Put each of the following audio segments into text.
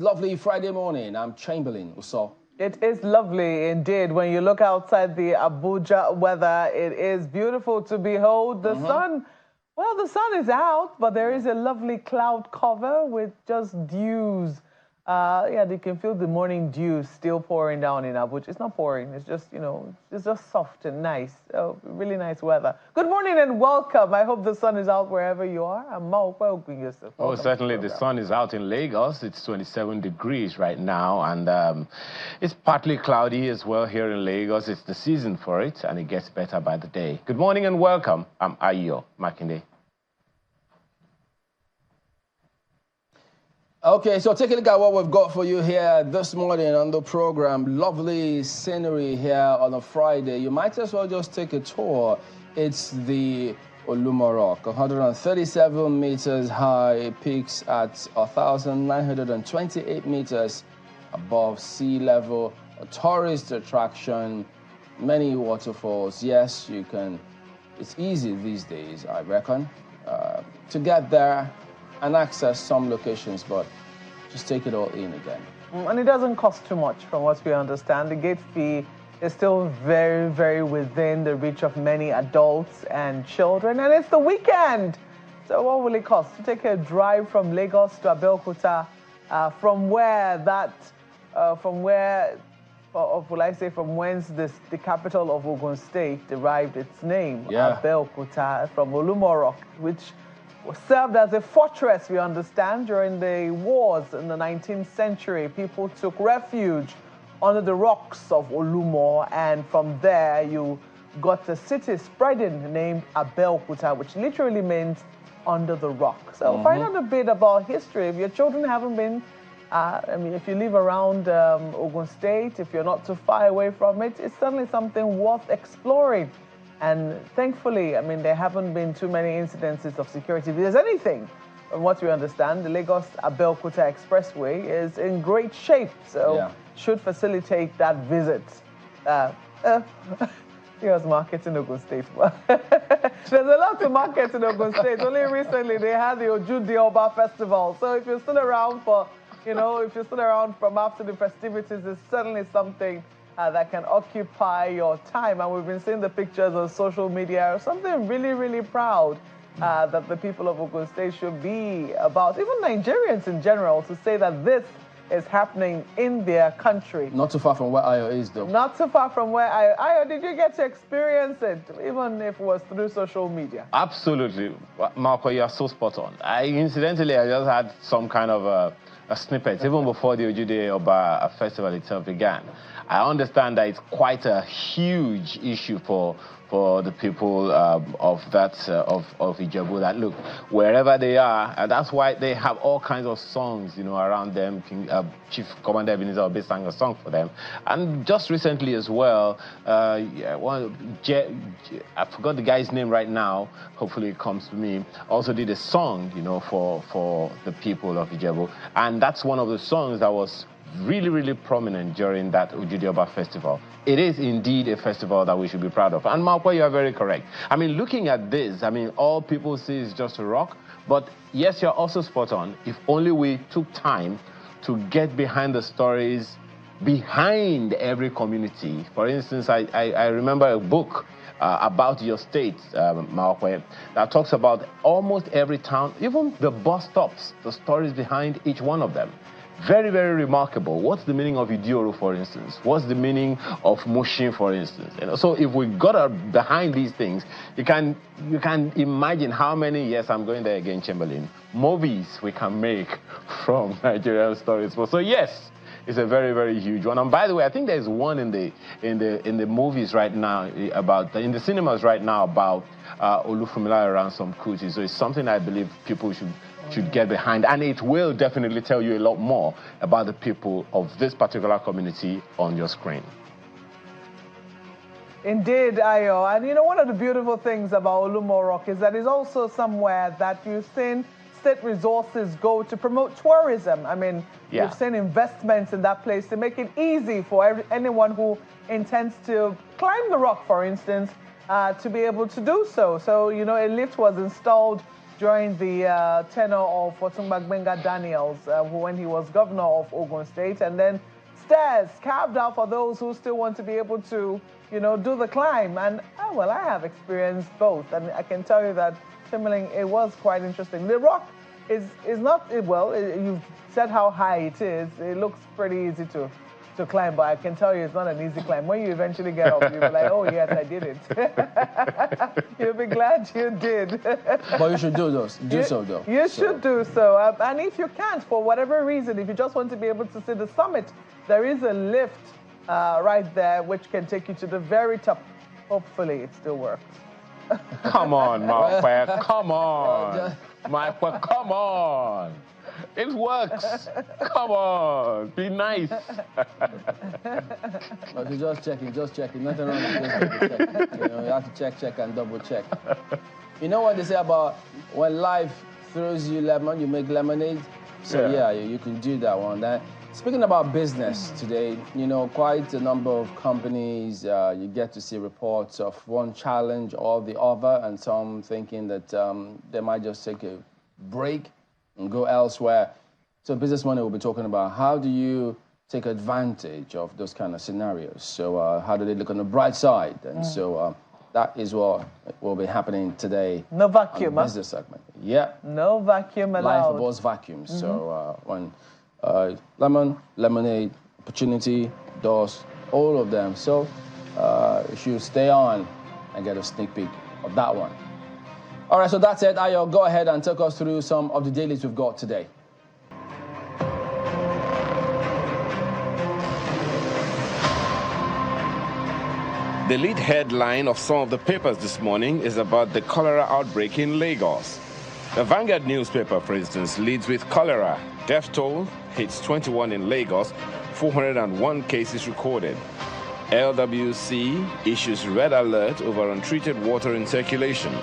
Lovely Friday morning. I'm Chamberlain. What's up? It is lovely indeed. When you look outside the Abuja weather, it is beautiful to behold. The sun, well, the sun is out, but there is a lovely cloud cover with just dews. Yeah, you can feel the morning dew still pouring down in Abuja. It's not pouring. It's just, it's just soft and nice. So really nice weather. Good morning and welcome. I hope the sun is out wherever you are. I'm welcoming yourself. Oh, certainly the sun is out in Lagos. It's 27 degrees right now, and it's partly cloudy as well here in Lagos. It's the season for it, and it gets better by the day. Good morning and welcome. I'm Ayo Makinde. Okay, so take a look at what we've got for you here this morning on the program. Lovely scenery here on a Friday. You might as well just take a tour. It's the Olumo Rock, 137 meters high, peaks at 1,928 meters above sea level. A tourist attraction, many waterfalls. Yes, you can. It's easy these days, I reckon, to get there and access some locations, but just take it all in again. And it doesn't cost too much from what we understand. The gate fee is still very, very within the reach of many adults and children, and it's the weekend. So what will it cost to take a drive from Lagos to Abeokuta, from whence the capital of Ogun State derived its name, Abeokuta, from Olumo Rock, which served as a fortress, we understand, during the wars in the 19th century. People took refuge under the rocks of Olumo, and from there you got a city spreading named Abeokuta, which literally means under the rock. So find out a bit about history. If your children haven't been, if you live around Ogun State, if you're not too far away from it, it's certainly something worth exploring. And thankfully, there haven't been too many incidences of security. If there's anything, from what we understand, the Lagos-Abeokuta Expressway is in great shape, so should facilitate that visit. Here's marketing Ogun State. There's a lot to market in Ogun State. Only recently they had the Ojudi Oba Festival. So if you're still around for, if you're still around from after the festivities, it's certainly something that can occupy your time. And we've been seeing the pictures on social media, something really, really proud that the people of Ogun State should be about, even Nigerians in general, to say that this is happening in their country. Not too far from where Ayo is, though. Not too far from where Ayo, did you get to experience it, even if it was through social media? Absolutely. Marco, you are so spot on. Incidentally, I just had some kind of a snippet, even before the Ojude Oba festival itself began. I understand that it's quite a huge issue for the people of Ijebu, that look, wherever they are, and that's why they have all kinds of songs, around them. Chief Commander Ebenezer Obey sang a song for them. And just recently as well, I forgot the guy's name right now, hopefully it comes to me, also did a song, for the people of Ijebu. And that's one of the songs that was really, really prominent during that Ojudi Oba festival. It is indeed a festival that we should be proud of. And Malpa, you are very correct. Looking at this, all people see is just a rock. But yes, you're also spot on. If only we took time to get behind the stories behind every community. For instance, I remember a book about your state, Malpa, that talks about almost every town, even the bus stops, the stories behind each one of them. Very, very remarkable. What's the meaning of Idioro, for instance? What's the meaning of Mushin, for instance? So if we got behind these things, you can imagine how many, yes, I'm going there again, Chamberlain, movies we can make from Nigerian stories. So yes, it's a very, very huge one. And by the way, I think there's one in the movies right now in the cinemas right now about Olufumila Ransom Kuti. So it's something I believe people should get behind, and it will definitely tell you a lot more about the people of this particular community on your screen. Indeed, Ayo. And one of the beautiful things about Olumo Rock is that it's also somewhere that you've seen state resources go to promote tourism. You've seen investments in that place to make it easy for anyone who intends to climb the rock, for instance, to be able to do so. So, a lift was installed during the tenure of Otumba Gbenga Daniels when he was governor of Ogun State, and then stairs carved out for those who still want to be able to, do the climb. And, well, I have experienced both, and I can tell you that Timberling, it was quite interesting. The rock is not, well, you've said how high it is. It looks pretty easy to climb, but I can tell you it's not an easy climb. When you eventually get up, you'll be like, oh, yes, I did it. You'll be glad you did. But you should do so, though. You should do so. And if you can't, for whatever reason, if you just want to be able to see the summit, there is a lift right there which can take you to the very top. Hopefully, it still works. Come on, Mark. Come on. Mark, come on. It works. Come on. Be nice. Okay, just checking. Nothing wrong with just check. You have to check, and double check. You know what they say about when life throws you lemon, you make lemonade? So yeah you can do that one. Speaking about business today, quite a number of companies, you get to see reports of one challenge or the other, and some thinking that they might just take a break and go elsewhere. So Business Money will be talking about how do you take advantage of those kind of scenarios. So how do they look on the bright side? And so that is what will be happening today. No vacuum, on the business segment. Yeah. No vacuum allowed. Life abhors vacuum. So when lemon, lemonade, opportunity, doors, all of them. So you should stay on and get a sneak peek of that one. All right, so that's it. Ayo, go ahead and take us through some of the dailies we've got today. The lead headline of some of the papers this morning is about the cholera outbreak in Lagos. The Vanguard newspaper, for instance, leads with cholera. Death toll hits 21 in Lagos, 401 cases recorded. LWC issues red alert over untreated water in circulation.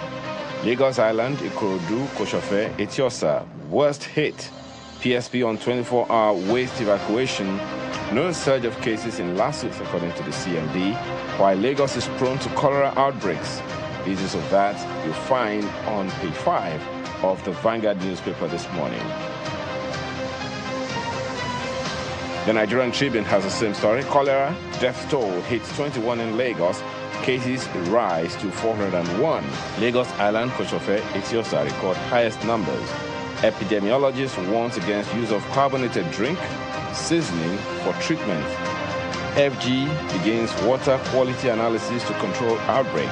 Lagos Island, Ikorodu, Koshofe, Etiosa, worst hit. PSP on 24-hour waste evacuation. No surge of cases in lawsuits, according to the CMD, while Lagos is prone to cholera outbreaks. Details of that you'll find on page 5 of the Vanguard newspaper this morning. The Nigerian Tribune has the same story. Cholera death toll hits 21 in Lagos. Cases rise to 401. Lagos Island, Koshofe, Etiosa record highest numbers. Epidemiologists warns against use of carbonated drink, seasoning for treatment. FG begins water quality analysis to control outbreak.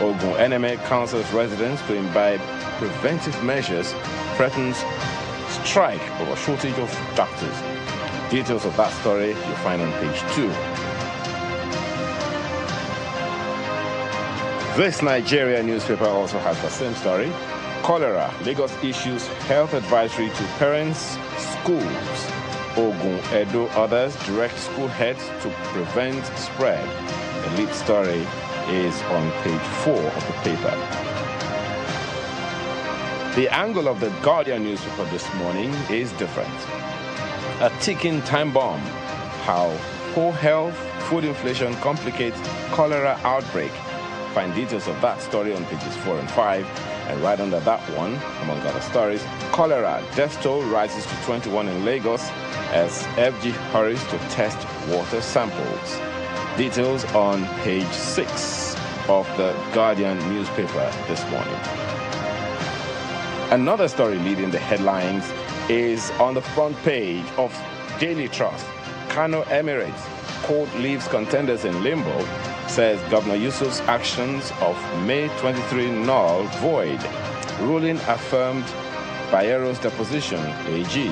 Ogun NMA counsels residents to imbibe preventive measures, threatens strike over shortage of doctors. Details of that story you'll find on page 2. This Nigeria newspaper also has the same story. Cholera, Lagos issues health advisory to parents, schools. Ogun, Edo, others direct school heads to prevent spread. The lead story is on page 4 of the paper. The angle of the Guardian newspaper this morning is different. A ticking time bomb. How poor health, food inflation complicates cholera outbreak. Find details of that story on pages 4 and 5. And right under that one, among other stories, cholera death toll rises to 21 in Lagos as FG hurries to test water samples. Details on page 6 of the Guardian newspaper this morning. Another story leading the headlines is on the front page of Daily Trust. Kano Emirate court leaves contenders in limbo, says Governor Yusuf's actions of May 23 null void. Ruling affirmed Bayero's deposition. AG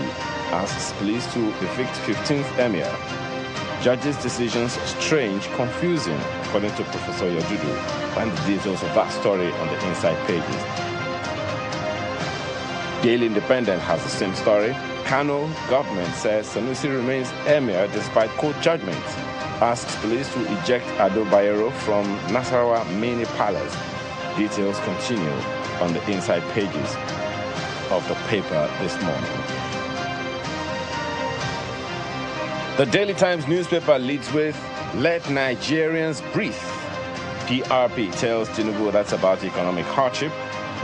asks police to evict 15th emir. Judges' decisions strange, confusing, according to Professor Yadudu. Find the details of that story on the inside pages. Daily Independent has the same story. Kano government says Sanusi remains emir despite court judgment. Asks police to eject Ado Bayero from Nasarawa Mini Palace. Details continue on the inside pages of the paper this morning. The Daily Times newspaper leads with, "Let Nigerians breathe." PRP tells Tinubu that's about economic hardship.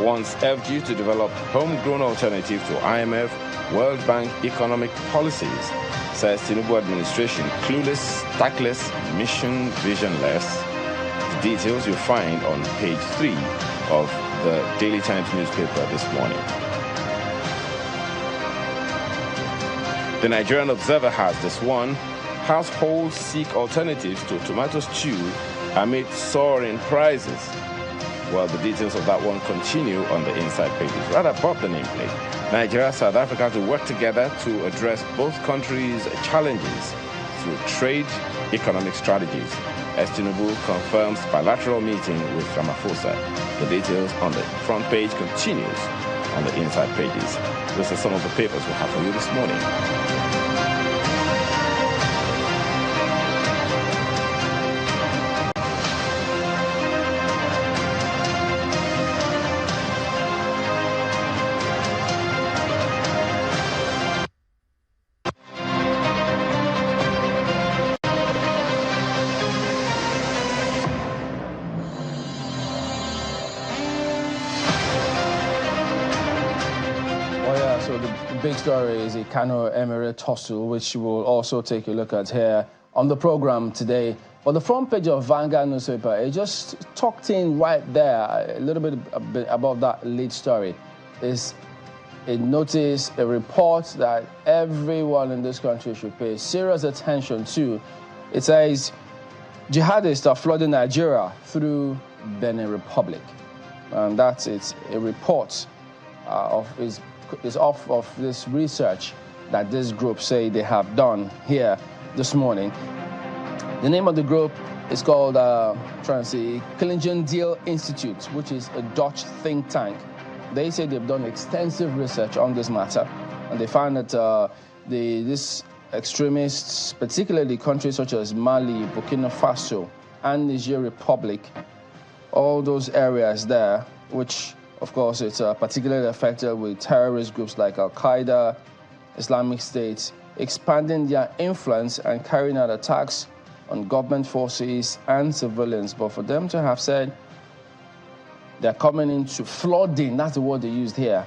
wants FG to develop homegrown alternative to IMF, World Bank economic policies, says Tinubu administration clueless, tactless, mission visionless. The details you'll find on page 3 of the Daily Times newspaper this morning. The Nigerian Observer has this one. Households seek alternatives to tomato stew amid soaring prices. Well, the details of that one continue on the inside pages, right above the nameplate. Nigeria, South Africa to work together to address both countries' challenges through trade, economic strategies. As Tinubu confirms bilateral meeting with Ramaphosa. The details on the front page continues on the inside pages. Those are some of the papers we have for you this morning. Big story is a Kano Emirate Tussle, which we'll also take a look at here on the program today. On the front page of Vanguard newspaper, it just tucked in right there, a little bit above that lead story, is a notice, a report that everyone in this country should pay serious attention to. It says, jihadists are flooding Nigeria through Benin Republic. And that's it, a report is off of this research that this group say they have done here this morning. The name of the group is called Klingendael Institute, which is a Dutch think tank. They say they've done extensive research on this matter, and they found that these extremists, particularly countries such as Mali, Burkina Faso, and Niger Republic, all those areas there, which of course, it's particularly affected with terrorist groups like Al-Qaeda, Islamic State, expanding their influence and carrying out attacks on government forces and civilians. But for them to have said they're coming into flooding, that's the word they used here,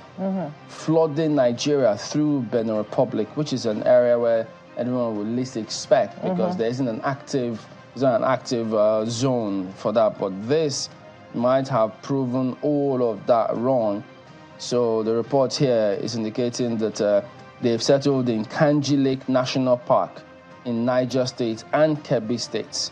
flooding Nigeria through Benin Republic, which is an area where anyone would least expect because there isn't an active zone for that. But this might have proven all of that wrong. So the report here is indicating that they've settled in Kanji Lake National Park in Niger State and Kebbi States.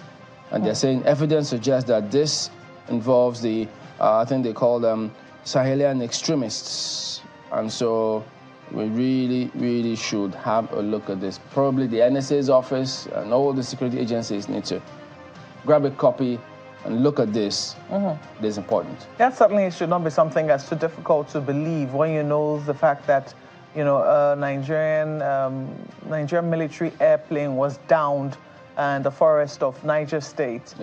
And they're saying evidence suggests that this involves the, I think they call them Sahelian extremists. And so we really should have a look at this. Probably the NSA's office and all the security agencies need to grab a copy and look at this. It is important. That certainly should not be something that's too difficult to believe when you know the fact that, you know, Nigerian military airplane was downed in the forest of Niger State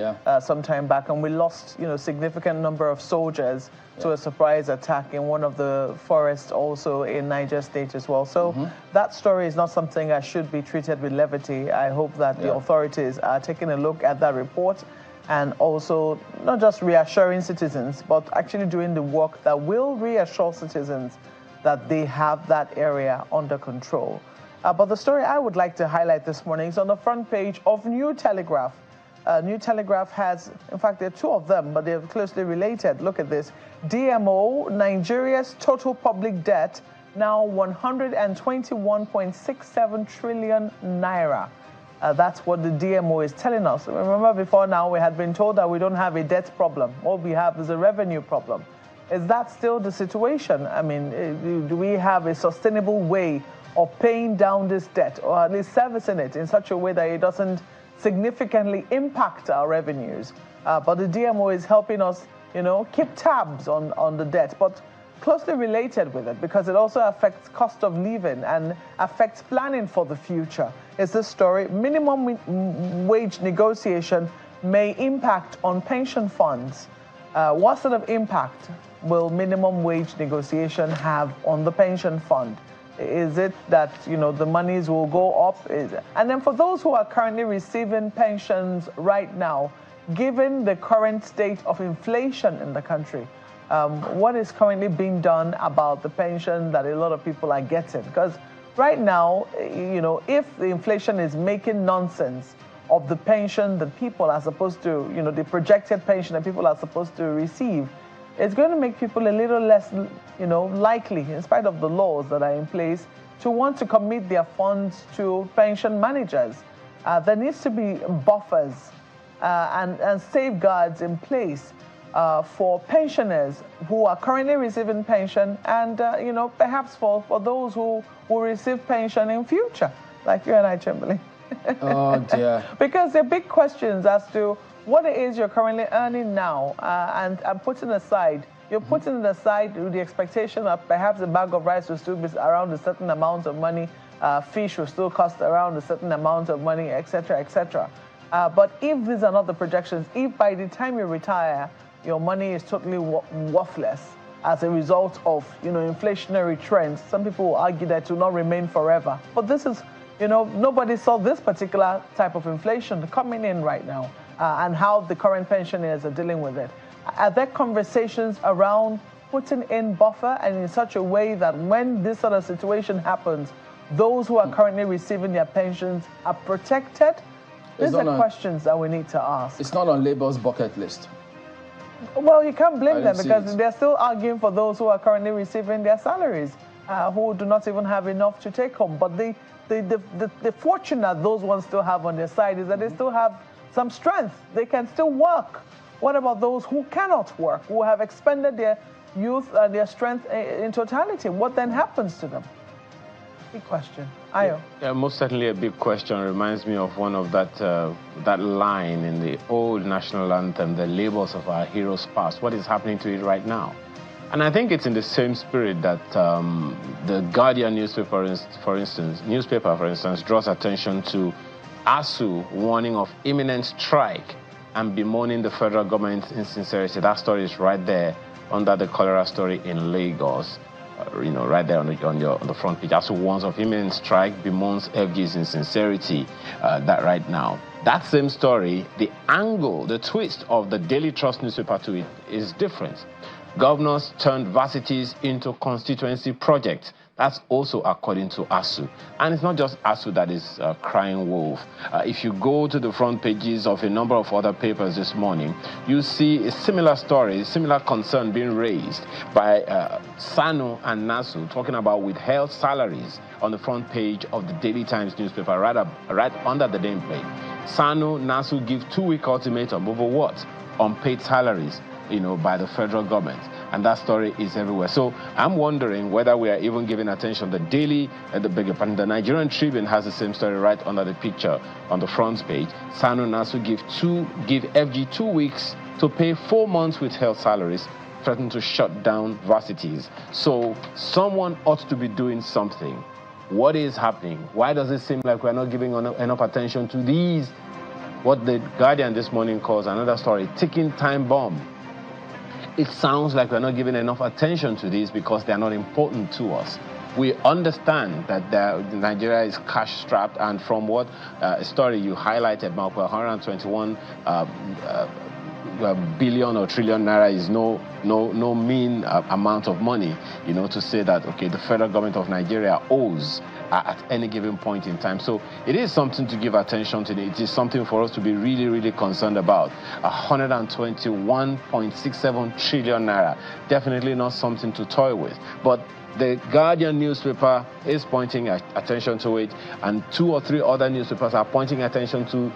some time back, and we lost, you know, significant number of soldiers to a surprise attack in one of the forests also in Niger State as well. So that story is not something that should be treated with levity. I hope that the authorities are taking a look at that report and also not just reassuring citizens, but actually doing the work that will reassure citizens that they have that area under control. But the story I would like to highlight this morning is on the front page of New Telegraph. New Telegraph has, in fact, there are two of them, but they're closely related. Look at this. DMO, Nigeria's total public debt, now 121.67 trillion naira. That's what the DMO is telling us. Remember, before now, we had been told that we don't have a debt problem. All we have is a revenue problem. Is that still the situation? I mean, do we have a sustainable way of paying down this debt, or at least servicing it in such a way that it doesn't significantly impact our revenues? But the DMO is helping us, you know, keep tabs on the debt, but closely related with it because it also affects cost of living and affects planning for the future. Is this story? Minimum wage negotiation may impact on pension funds. What sort of impact will minimum wage negotiation have on the pension fund? Is it that, you know, the monies will go up? And then for those who are currently receiving pensions right now, given the current state of inflation in the country, what is currently being done about the pension that a lot of people are getting. Because right now, you know, if the inflation is making nonsense of the pension that people are supposed to, you know, the projected pension that people are supposed to receive, it's going to make people a little less, you know, likely, in spite of the laws that are in place, to want to commit their funds to pension managers. There needs to be buffers and safeguards in place for pensioners who are currently receiving pension and, you know, perhaps for those who will receive pension in future, like you and I, Chamberlain. Oh, dear. Because there are big questions as to what it is you're currently earning now, and putting aside, you're putting it aside with the expectation that perhaps a bag of rice will still be around a certain amount of money, fish will still cost around a certain amount of money, etc., etc. But if these are not the projections, if by the time you retire, your money is totally worthless as a result of, you know, inflationary trends, some people will argue that it will not remain forever. But this is, you know, nobody saw this particular type of inflation coming in right now. And how the current pensioners are dealing with it. Are there conversations around putting in buffer and in such a way that when this sort of situation happens, those who are currently receiving their pensions are protected? These are questions that we need to ask. It's not on Labour's bucket list. Well, you can't blame them because they're still arguing for those who are currently receiving their salaries, who do not even have enough to take home. But the fortune that those ones still have on their side is that they still have some strength. They can still work. What about those who cannot work, who have expended their youth and their strength in totality? What then happens to them? Big question. Ayo. Yeah, most certainly a big question. Reminds me of one of that line in the old national anthem, the labors of our heroes past. What is happening to it right now? And I think it's in the same spirit that the Guardian newspaper, for instance, draws attention to ASU warning of imminent strike and bemoaning the federal government's insincerity. That story is right there under the cholera story in Lagos. You know, right there on the front page. ASU warns of imminent strike, bemoans FG's insincerity. That right now. That same story, the angle, the twist of the Daily Trust newspaper to it is different. Governors turned varsities into constituency projects. That's also according to ASU. And it's not just ASU that is crying wolf. If you go to the front pages of a number of other papers this morning, you see a similar story, similar concern being raised by SANU and NASU, talking about withheld salaries on the front page of the Daily Times newspaper, right under the nameplate. SANU, NASU give 2-week ultimatum over what? Unpaid salaries, you know, by the federal government. And that story is everywhere. So I'm wondering whether we are even giving attention. The the Nigerian Tribune has the same story right under the picture on the front page. SANU NASU give FG 2 weeks to pay 4 months withheld salaries, threaten to shut down varsities. So someone ought to be doing something. What is happening? Why does it seem like we're not giving enough attention to these, what the Guardian this morning calls another story, ticking time bomb? It sounds like we're not giving enough attention to these because they're not important to us. We understand that Nigeria is cash-strapped, and from what story you highlighted, Mark, 121 billion or trillion naira is no mean amount of money, you know, to say that, okay, the federal government of Nigeria owes at any given point in time. So it is something to give attention to. It is something for us to be really, really concerned about. 121.67 trillion naira. Definitely not something to toy with. But the Guardian newspaper is pointing attention to it, and 2 or 3 other newspapers are pointing attention to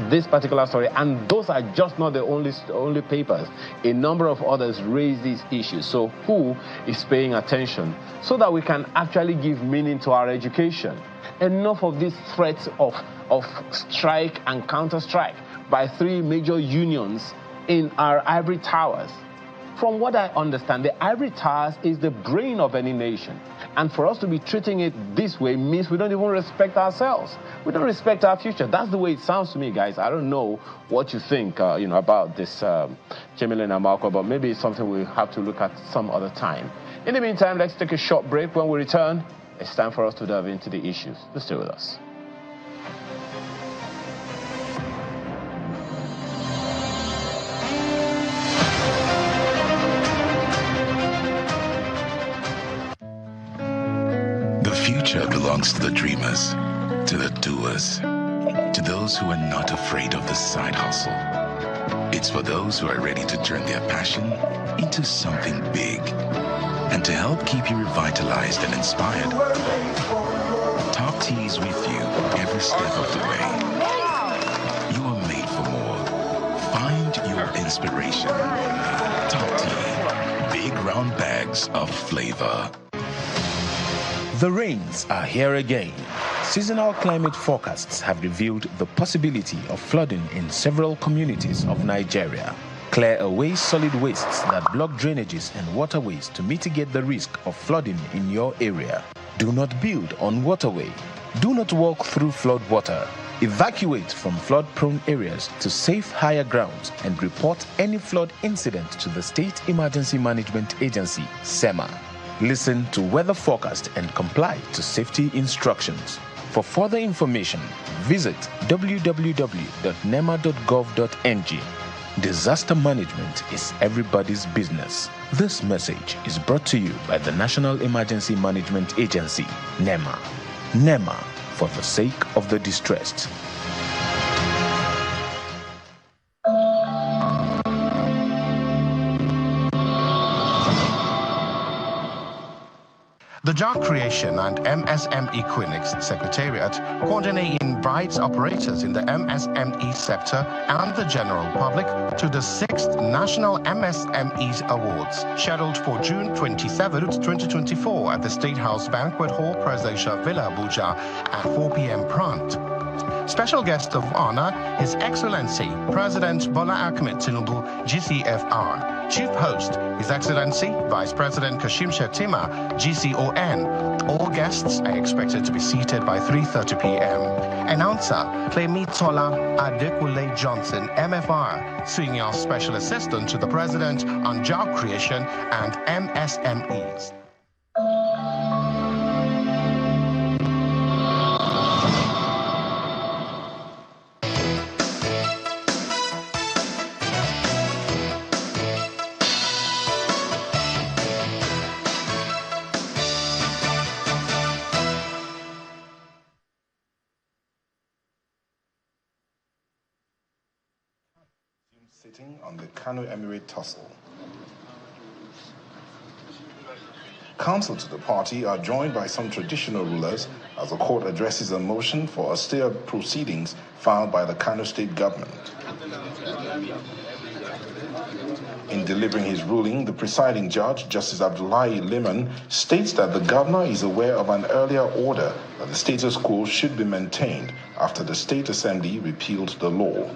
this particular story, and those are just not the only papers. A number of others raise these issues. So who is paying attention so that we can actually give meaning to our education? Enough of these threats of strike and counter-strike by 3 major unions in our ivory towers. From what I understand, the ivory towers is the brain of any nation. And for us to be treating it this way means we don't even respect ourselves. We don't respect our future. That's the way it sounds to me, guys. I don't know what you think, about this Chamberlain and Marco, but maybe it's something we'll have to look at some other time. In the meantime, let's take a short break. When we return, it's time for us to delve into the issues. Stay with us. future belongs to the dreamers, to the doers, to those who are not afraid of the side hustle. It's for those who are ready to turn their passion into something big. And to help keep you revitalized and inspired, Top T is with you every step of the way. You are made for more. Find your inspiration. Top T, big round bags of flavor. The rains are here again. Seasonal climate forecasts have revealed the possibility of flooding in several communities of Nigeria. Clear away solid wastes that block drainages and waterways to mitigate the risk of flooding in your area. Do not build on waterway. Do not walk through flood water. Evacuate from flood-prone areas to safe higher grounds and report any flood incident to the State Emergency Management Agency, SEMA. Listen to weather forecast and comply to safety instructions. For further information, visit www.nema.gov.ng. Disaster management is everybody's business. This message is brought to you by the National Emergency Management Agency, NEMA. NEMA, for the sake of the distressed. The Job Creation and MSME Clinics Secretariat coordinating brides operators in the MSME sector and the general public to the 6th National MSMEs Awards, scheduled for June 27, 2024 at the State House Banquet Hall, Presidential Villa, Abuja at 4 p.m. prompt. Special guest of honor, His Excellency President Bola Ahmed Tinubu, GCFR. Chief host, His Excellency Vice President Kashim Shettima, GCON. All guests are expected to be seated by 3:30 p.m. Announcer, Clemitola Adekule Johnson, MFR, Senior Special Assistant to the President on Job Creation and MSMEs. Sitting on the Kano Emirate Tussle. Counsel to the party are joined by some traditional rulers as the court addresses a motion for a stay of proceedings filed by the Kano state government. In delivering his ruling, the presiding judge, Justice Abdullahi Liman, states that the governor is aware of an earlier order that the status quo should be maintained after the State Assembly repealed the law.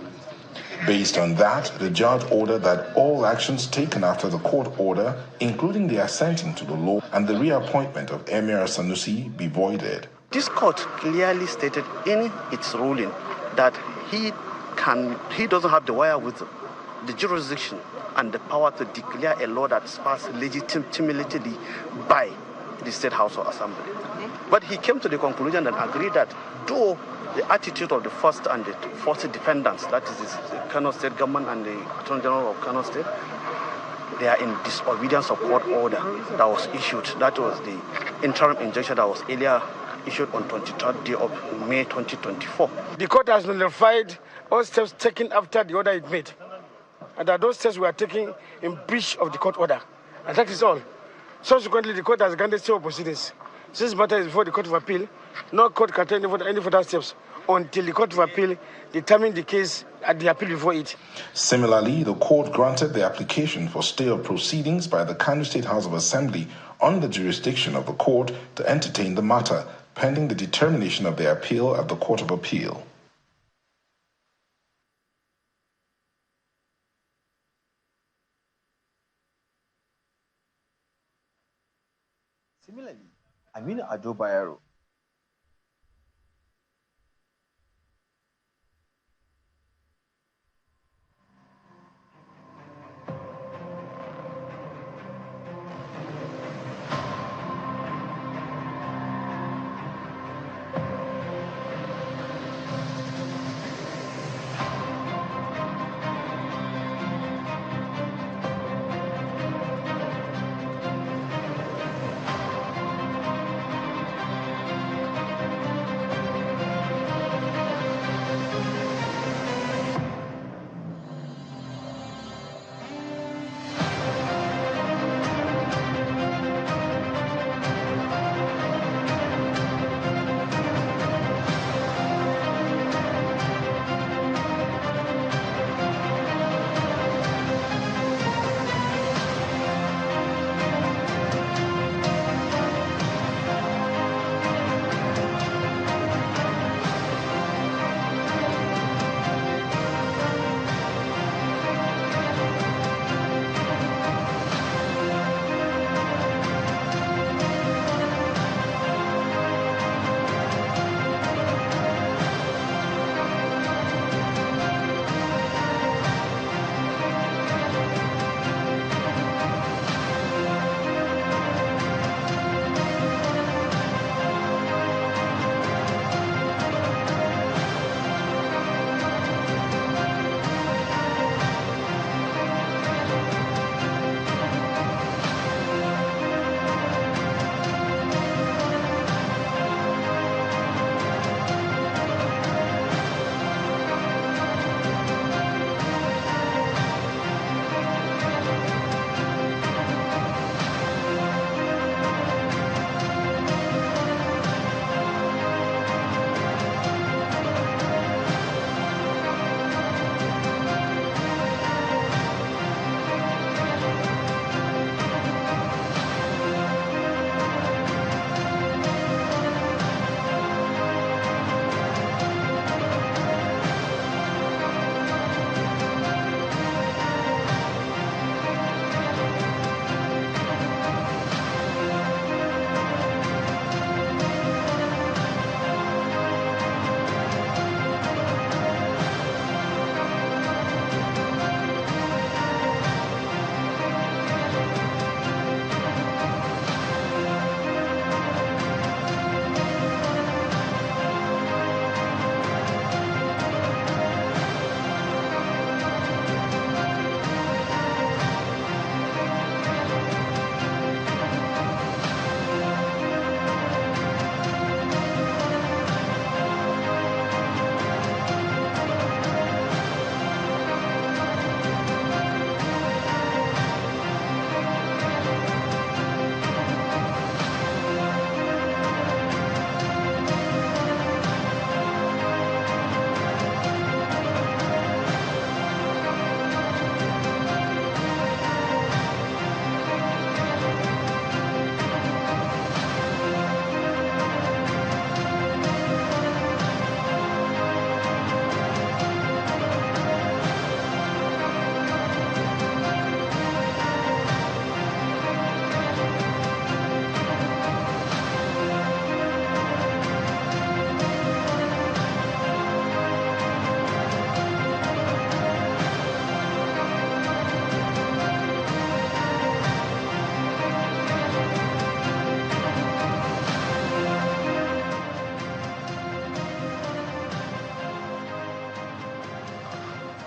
Based on that, the judge ordered that all actions taken after the court order, including the assenting to the law and the reappointment of Emir Sanusi, be voided. This court clearly stated in its ruling that he doesn't have the wherewithal, the jurisdiction, and the power to declare a law that is passed legitimately by the State House of Assembly. But he came to the conclusion and agreed that though the attitude of the first and the fourth defendants, that is the Kano State government and the Attorney General of Kano State, they are in disobedience of court order that was issued. That was the interim injunction that was earlier issued on 23rd day of May 2024. The court has nullified all steps taken after the order it made, and that those steps were taken in breach of the court order. And that is all. Subsequently, the court has granted stay of proceedings. Since the matter is before the Court of Appeal, no court can take any further steps until the Court of Appeal determines the case at the appeal before it. Similarly, the court granted the application for stay of proceedings by the Kano State House of Assembly on the jurisdiction of the court to entertain the matter, pending the determination of the appeal at the Court of Appeal. Similarly, Aminu Ado Bayero,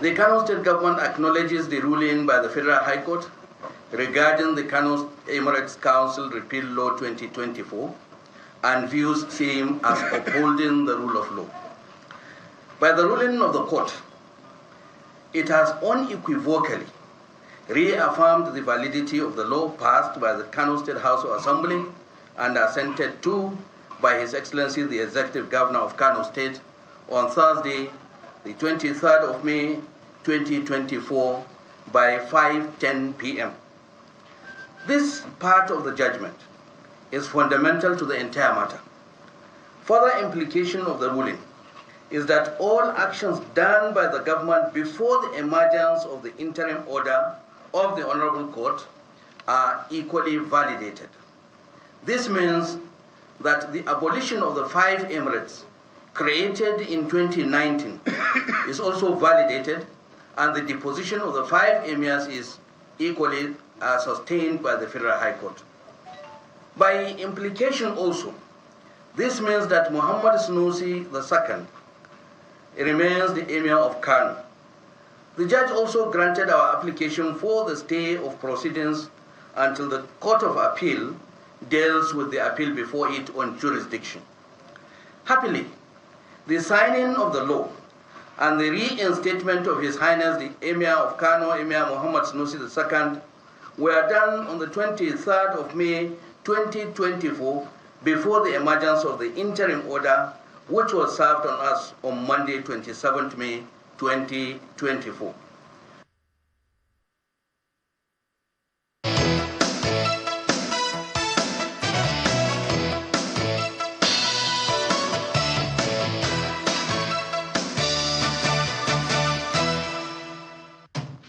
The Kano State Government acknowledges the ruling by the Federal High Court regarding the Kano Emirate Council Repeal Law 2024 and views same as upholding the rule of law. By the ruling of the court, it has unequivocally reaffirmed the validity of the law passed by the Kano State House of Assembly and assented to by His Excellency the Executive Governor of Kano State on Thursday, the 23rd of May, 2024, by 5:10 p.m. This part of the judgment is fundamental to the entire matter. Further implication of the ruling is that all actions done by the government before the emergence of the interim order of the Honorable Court are equally validated. This means that the abolition of the 5 emirates created in 2019 is also validated, and the deposition of the 5 emirs is equally sustained by the Federal High Court. By implication also, this means that Muhammad Sanusi II remains the Emir of Kano. The judge also granted our application for the stay of proceedings until the Court of Appeal deals with the appeal before it on jurisdiction. Happily, the signing of the law and the reinstatement of His Highness the Emir of Kano, Emir Muhammad Sanusi II, were done on the 23rd of May 2024 before the emergence of the interim order, which was served on us on Monday, 27th May 2024.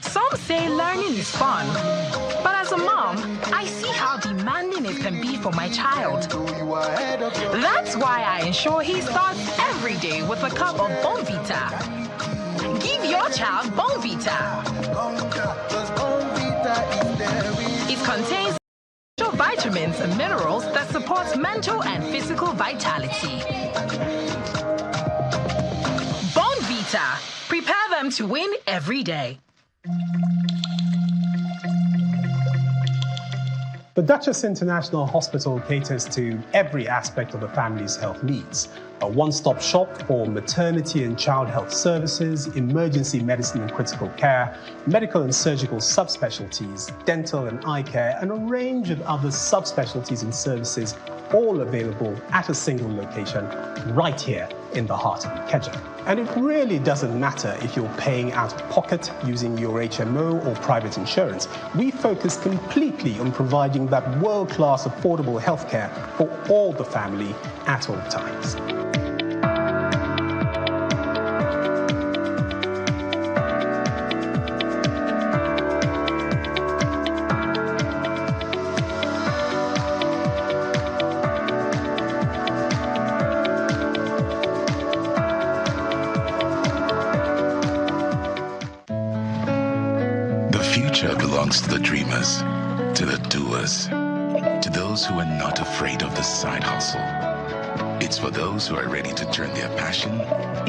Some say learning is fun, but as a mom, I see how demanding it can be for my child. That's why I ensure he starts every day with a cup of Bonvita. Give your child Bonvita. It contains vitamins and minerals that support mental and physical vitality. Bonvita. Prepare them to win every day. The Duchess International Hospital caters to every aspect of the family's health needs. A one-stop shop for maternity and child health services, emergency medicine and critical care, medical and surgical subspecialties, dental and eye care, and a range of other subspecialties and services, all available at a single location right here in the heart of Ikeja. And it really doesn't matter if you're paying out of pocket using your HMO or private insurance. We focus completely on providing that world-class affordable healthcare for all the family at all times. Belongs to the dreamers, to the doers, to those who are not afraid of the side hustle. It's for those who are ready to turn their passion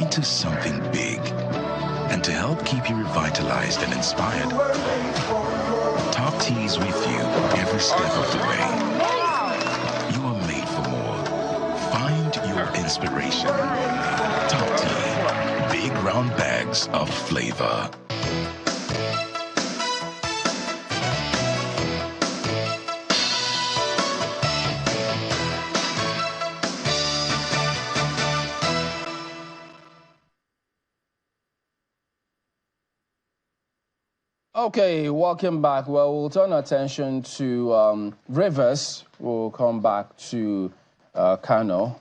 into something big. And to help keep you revitalized and inspired, Top T is with you every step of the way. You are made for more. Find your inspiration. Top T, big round bags of flavor. Okay, welcome back. Well, we'll turn our attention to Rivers. We'll come back to Kano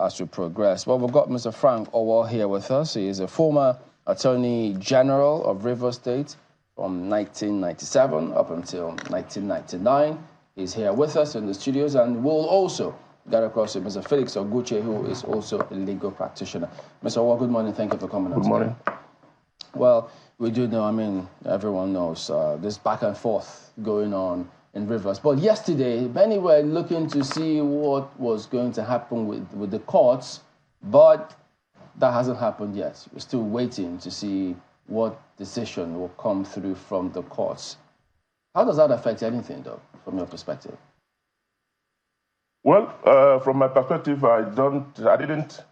as we progress. Well, we've got Mr. Frank Owo here with us. He is a former Attorney General of Rivers State from 1997 up until 1999. He's here with us in the studios, and we'll also get across to Mr. Felix Oguche, who is also a legal practitioner. Mr. Owo, good morning. Thank you for coming. Good morning. Well, we do know, I mean, everyone knows this back and forth going on in Rivers. But yesterday, many were looking to see what was going to happen with the courts, but that hasn't happened yet. We're still waiting to see what decision will come through from the courts. How does that affect anything, though, from your perspective? Well, from my perspective, I didn't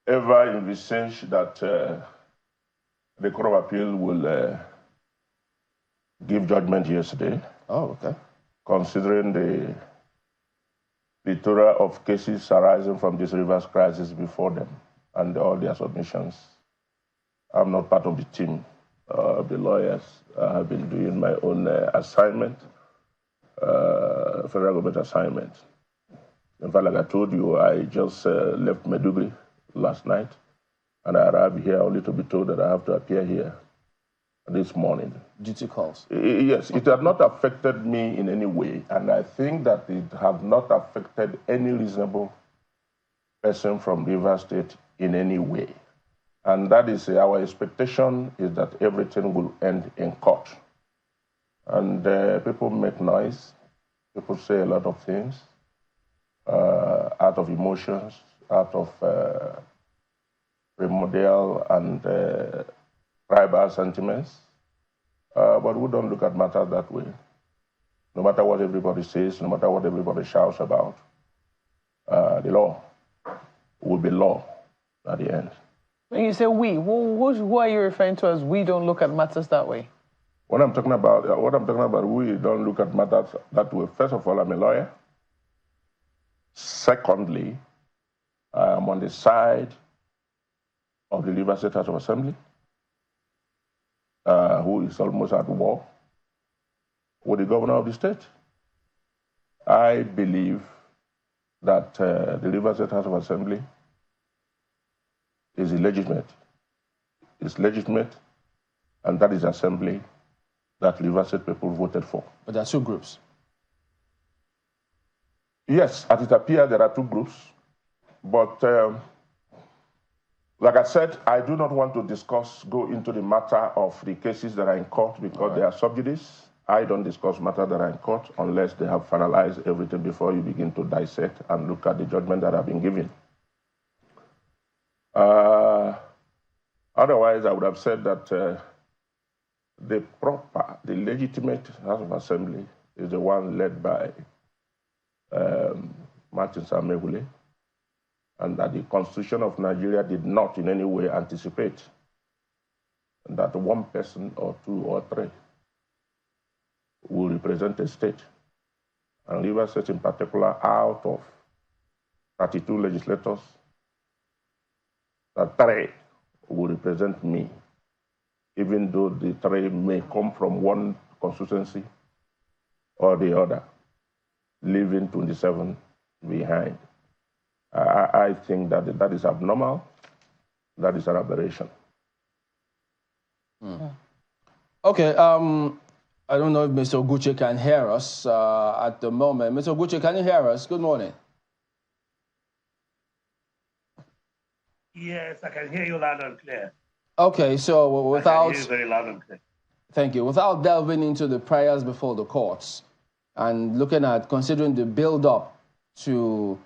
ever envisage that the Court of Appeal will give judgment yesterday. Oh, okay. Considering the plethora of cases arising from this rivers crisis before them and all their submissions. I'm not part of the team of the lawyers. I have been doing my own assignment, federal government assignment. In fact, like I told you, I just left Maiduguri last night, and I arrived here only to be told that I have to appear here this morning. Duty calls? Yes, it had not affected me in any way, and I think that it has not affected any reasonable person from Rivers State in any way. And that is our expectation, is that everything will end in court. And people make noise, people say a lot of things out of emotions, out of primordial and tribal sentiments. But we don't look at matters that way. No matter what everybody says, no matter what everybody shouts about, the law will be law at the end. When you say we, who are you referring to as we don't look at matters that way? What I'm talking about, we don't look at matters that way. First of all, I'm a lawyer. Secondly, I'm on the side of the Rivers State House of Assembly, who is almost at war with the governor of the state. I believe that the Rivers State House of Assembly is illegitimate. It's legitimate, and that is assembly that Rivers State people voted for. But there are two groups. Yes, as it appears, there are two groups. But like I said, I do not want to go into the matter of the cases that are in court because they are sub judice. I don't discuss matters that are in court unless they have finalized everything before you begin to dissect and look at the judgment that have been given. Otherwise, I would have said that the legitimate House of Assembly is the one led by Martin Samegule, and that the Constitution of Nigeria did not in any way anticipate that one person or two or three will represent a state. And Rivers State in particular, out of 32 legislators, that three will represent me, even though the three may come from one constituency or the other, leaving 27 behind. I think that is abnormal. That is an aberration. Okay. I don't know if Mr. Oguche can hear us at the moment. Mr. Oguche, can you hear us? Good morning. Yes, I can hear you loud and clear. Okay, so without... I can hear you very loud and clear. Thank you. Without delving into the prayers before the courts and looking at, considering the build-up to,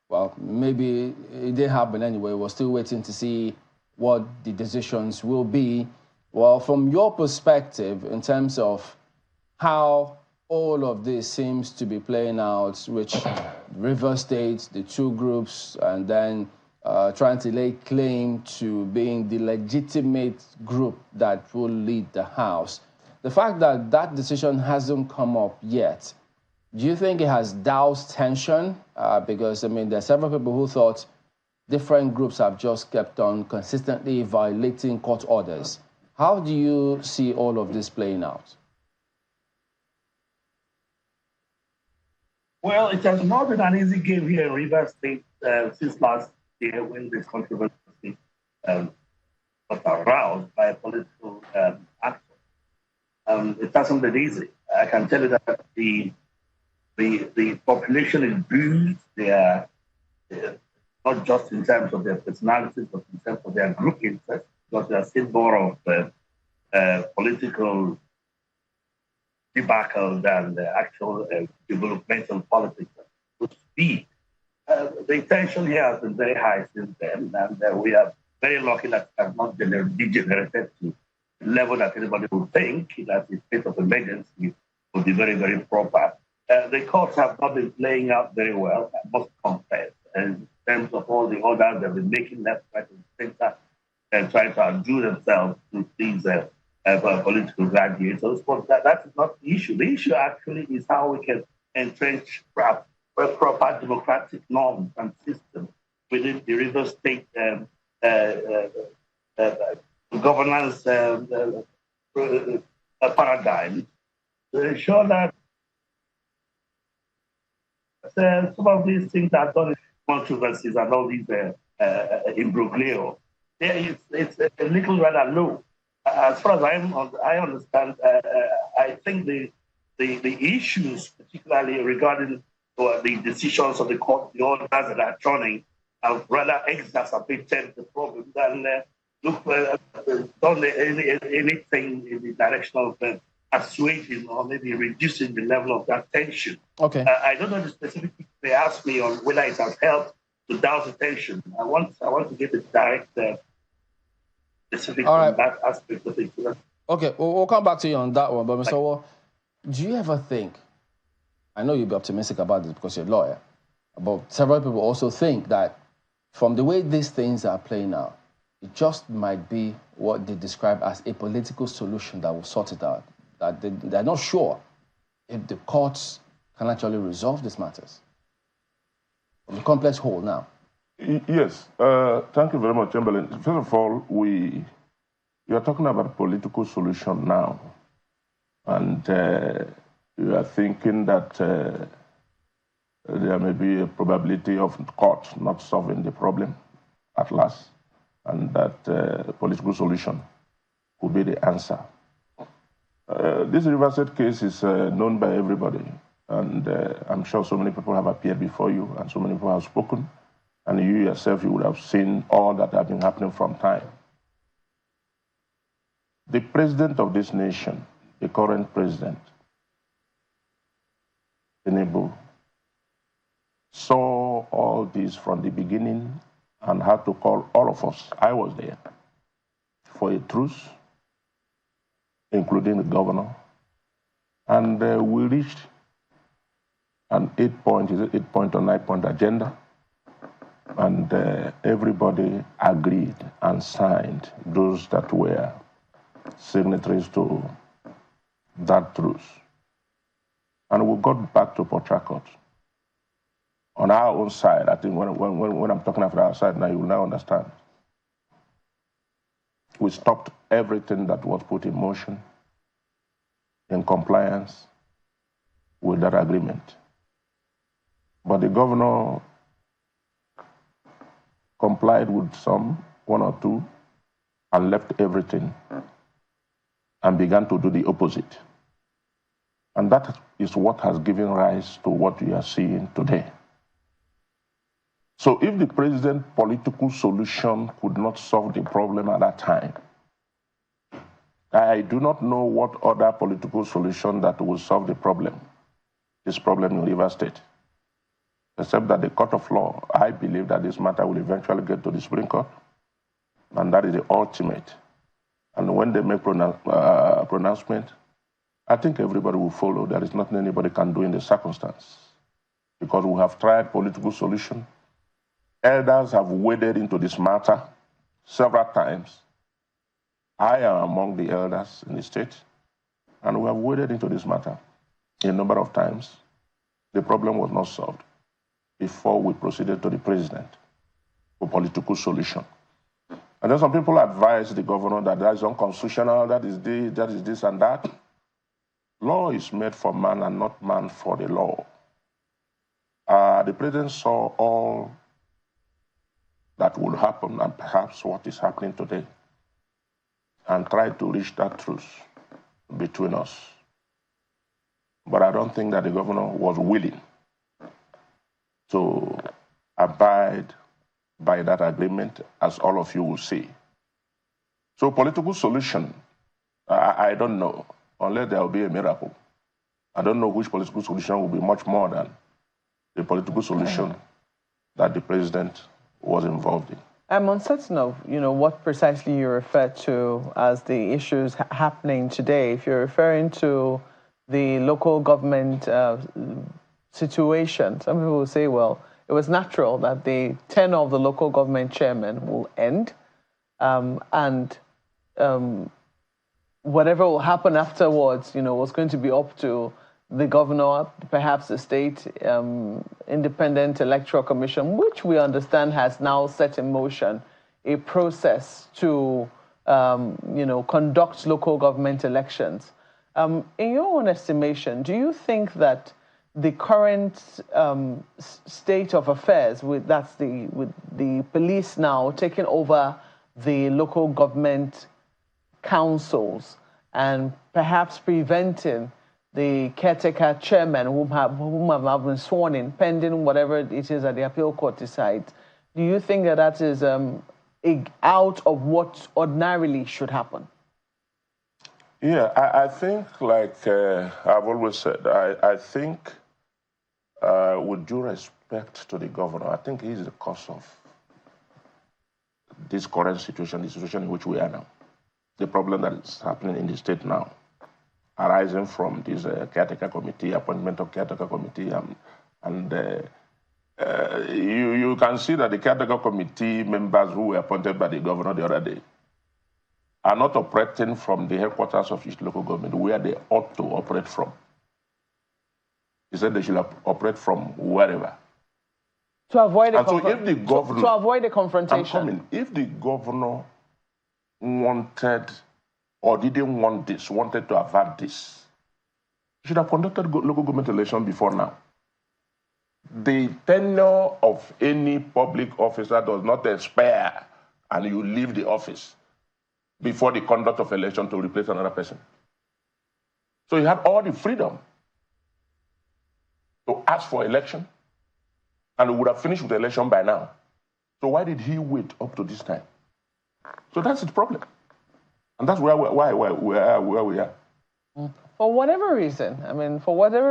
well, maybe it didn't happen anyway. We're still waiting to see what the decisions will be. Well, from your perspective, in terms of how all of this seems to be playing out, which River State, the two groups, and then trying to lay claim to being the legitimate group that will lead the House. The fact that that decision hasn't come up yet, do you think it has doused tension? Because, I mean, there are several people who thought different groups have just kept on consistently violating court orders. How do you see all of this playing out? Well, it has not been an easy game here in Rivers State since last year when this controversy was aroused by a political actor. It hasn't been easy. I can tell you that the population is bruised. They are not just in terms of their personalities, but in terms of their group interests, because they are still more of political debacle than the actual developmental politics would be. The tension here has been very high since then, and we are very lucky that it has not degenerated to level that anybody would think that the state of emergency would be very, very proper. The courts have not been playing out very well, I must confess, in terms of all the orders they've been making left, right, and center, and trying to undo themselves to these political gladiators. But that is not the issue. The issue actually is how we can entrench proper democratic norms and systems within the River State governance paradigm to ensure that some of these things are done in controversies and all these imbroglio. It's a little rather low. As far as I understand, I think the issues, particularly regarding the decisions of the court, the orders that are turning, have rather exacerbated the problem than done anything in the direction of assuaging or maybe reducing the level of that tension. Okay. I don't know the specific thing they asked me on whether it has helped to douse the tension. I want to get the direct specific on that aspect of it. Okay, we'll come back to you on that one. But Mr. Wall, do you ever think, I know you'll be optimistic about this because you're a lawyer, but several people also think that from the way these things are playing out, it just might be what they describe as a political solution that will sort it out. That they're not sure if the courts can actually resolve these matters. The complex whole now. Yes. Thank you very much, Chamberlain. First of all, we are talking about a political solution now. And you are thinking that there may be a probability of court not solving the problem at last, and that political solution could be the answer. This River State case is known by everybody, and I'm sure so many people have appeared before you, and so many people have spoken, and you yourself, you would have seen all that have been happening from time. The president of this nation, the current president, Tinubu, saw all this from the beginning and had to call all of us, I was there, for a truce, including the governor. And we reached an 8-point or 9-point agenda. And everybody agreed and signed, those that were signatories to that truce. And we got back to Port Harcourt. On our own side, I think when I'm talking about our side now, you will now understand. We stopped everything that was put in motion in compliance with that agreement. But the governor complied with one or two, and left everything and began to do the opposite. And that is what has given rise to what we are seeing today. So if the president's political solution could not solve the problem at that time, I do not know what other political solution that will solve this problem in River State. Except that the court of law, I believe that this matter will eventually get to the Supreme Court, and that is the ultimate. And when they make pronouncement, I think everybody will follow. There is nothing anybody can do in the circumstance, because we have tried political solution. Elders have waded into this matter several times. I am among the elders in the state, and we have waded into this matter a number of times. The problem was not solved before we proceeded to the president for political solution. And then some people advise the governor that is unconstitutional, that is this and that. Law is made for man and not man for the law. The president saw all that will happen and perhaps what is happening today, and tried to reach that truce between us. But I don't think that the governor was willing to abide by that agreement, as all of you will see. So political solution, I don't know, unless there will be a miracle. I don't know which political solution will be much more than the political solution that the president was involved in. I'm uncertain of, what precisely you refer to as the issues happening today. If you're referring to the local government situation, some people will say, well, it was natural that the tenure of the local government chairman will end, and whatever will happen afterwards, was going to be up to the governor, perhaps the state independent electoral commission, which we understand has now set in motion a process to, conduct local government elections. In your own estimation, do you think that the current state of affairs, with the police now taking over the local government councils and perhaps preventing the caretaker chairman whom have been sworn in, pending whatever it is that the appeal court decides, do you think that is out of what ordinarily should happen? Yeah, I think, like I've always said, I think with due respect to the governor, I think he's the cause of this current situation, the situation in which we are now, the problem that is happening in the state now, arising from this caretaker committee, appointment of caretaker committee, and you can see that the caretaker committee members who were appointed by the governor the other day are not operating from the headquarters of each local government where they ought to operate from. He said they should operate from wherever. To avoid if the governor, to avoid a confrontation. I'm coming. If the governor wanted or didn't want this, wanted to avert this, he should have conducted local government election before now. The tenure of any public officer does not expire and you leave the office before the conduct of election to replace another person. So he had all the freedom to ask for election and would have finished with the election by now. So why did he wait up to this time? So that's the problem. And that's where we are. For whatever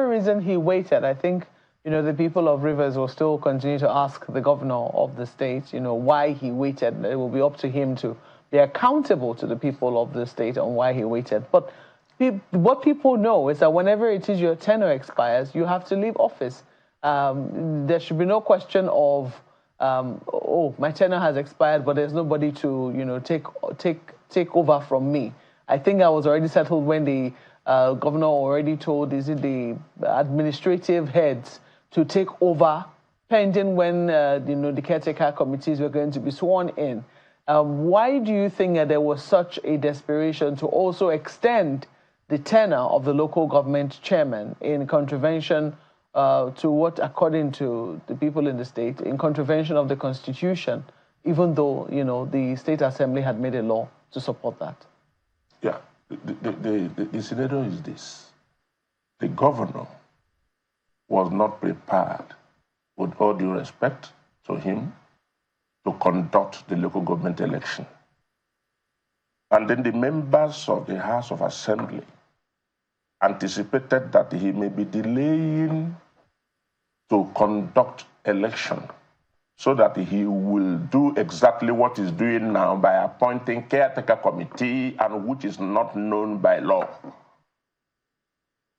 reason he waited, I think, the people of Rivers will still continue to ask the governor of the state, why he waited. It will be up to him to be accountable to the people of the state on why he waited. But what people know is that whenever it is your tenure expires, you have to leave office. There should be no question of, my tenure has expired, but there's nobody to, take over from me. I think that was already settled when the governor already told, the administrative heads to take over, pending when, the caretaker committees were going to be sworn in. Why do you think that there was such a desperation to also extend the tenure of the local government chairman in contravention to what, according to the people in the state, in contravention of the Constitution, even though, the State Assembly had made a law to support that? Yeah, the scenario is this. The governor was not prepared, with all due respect to him, to conduct the local government election. And then the members of the House of Assembly anticipated that he may be delaying to conduct election so that he will do exactly what he's doing now by appointing caretaker committee, and which is not known by law.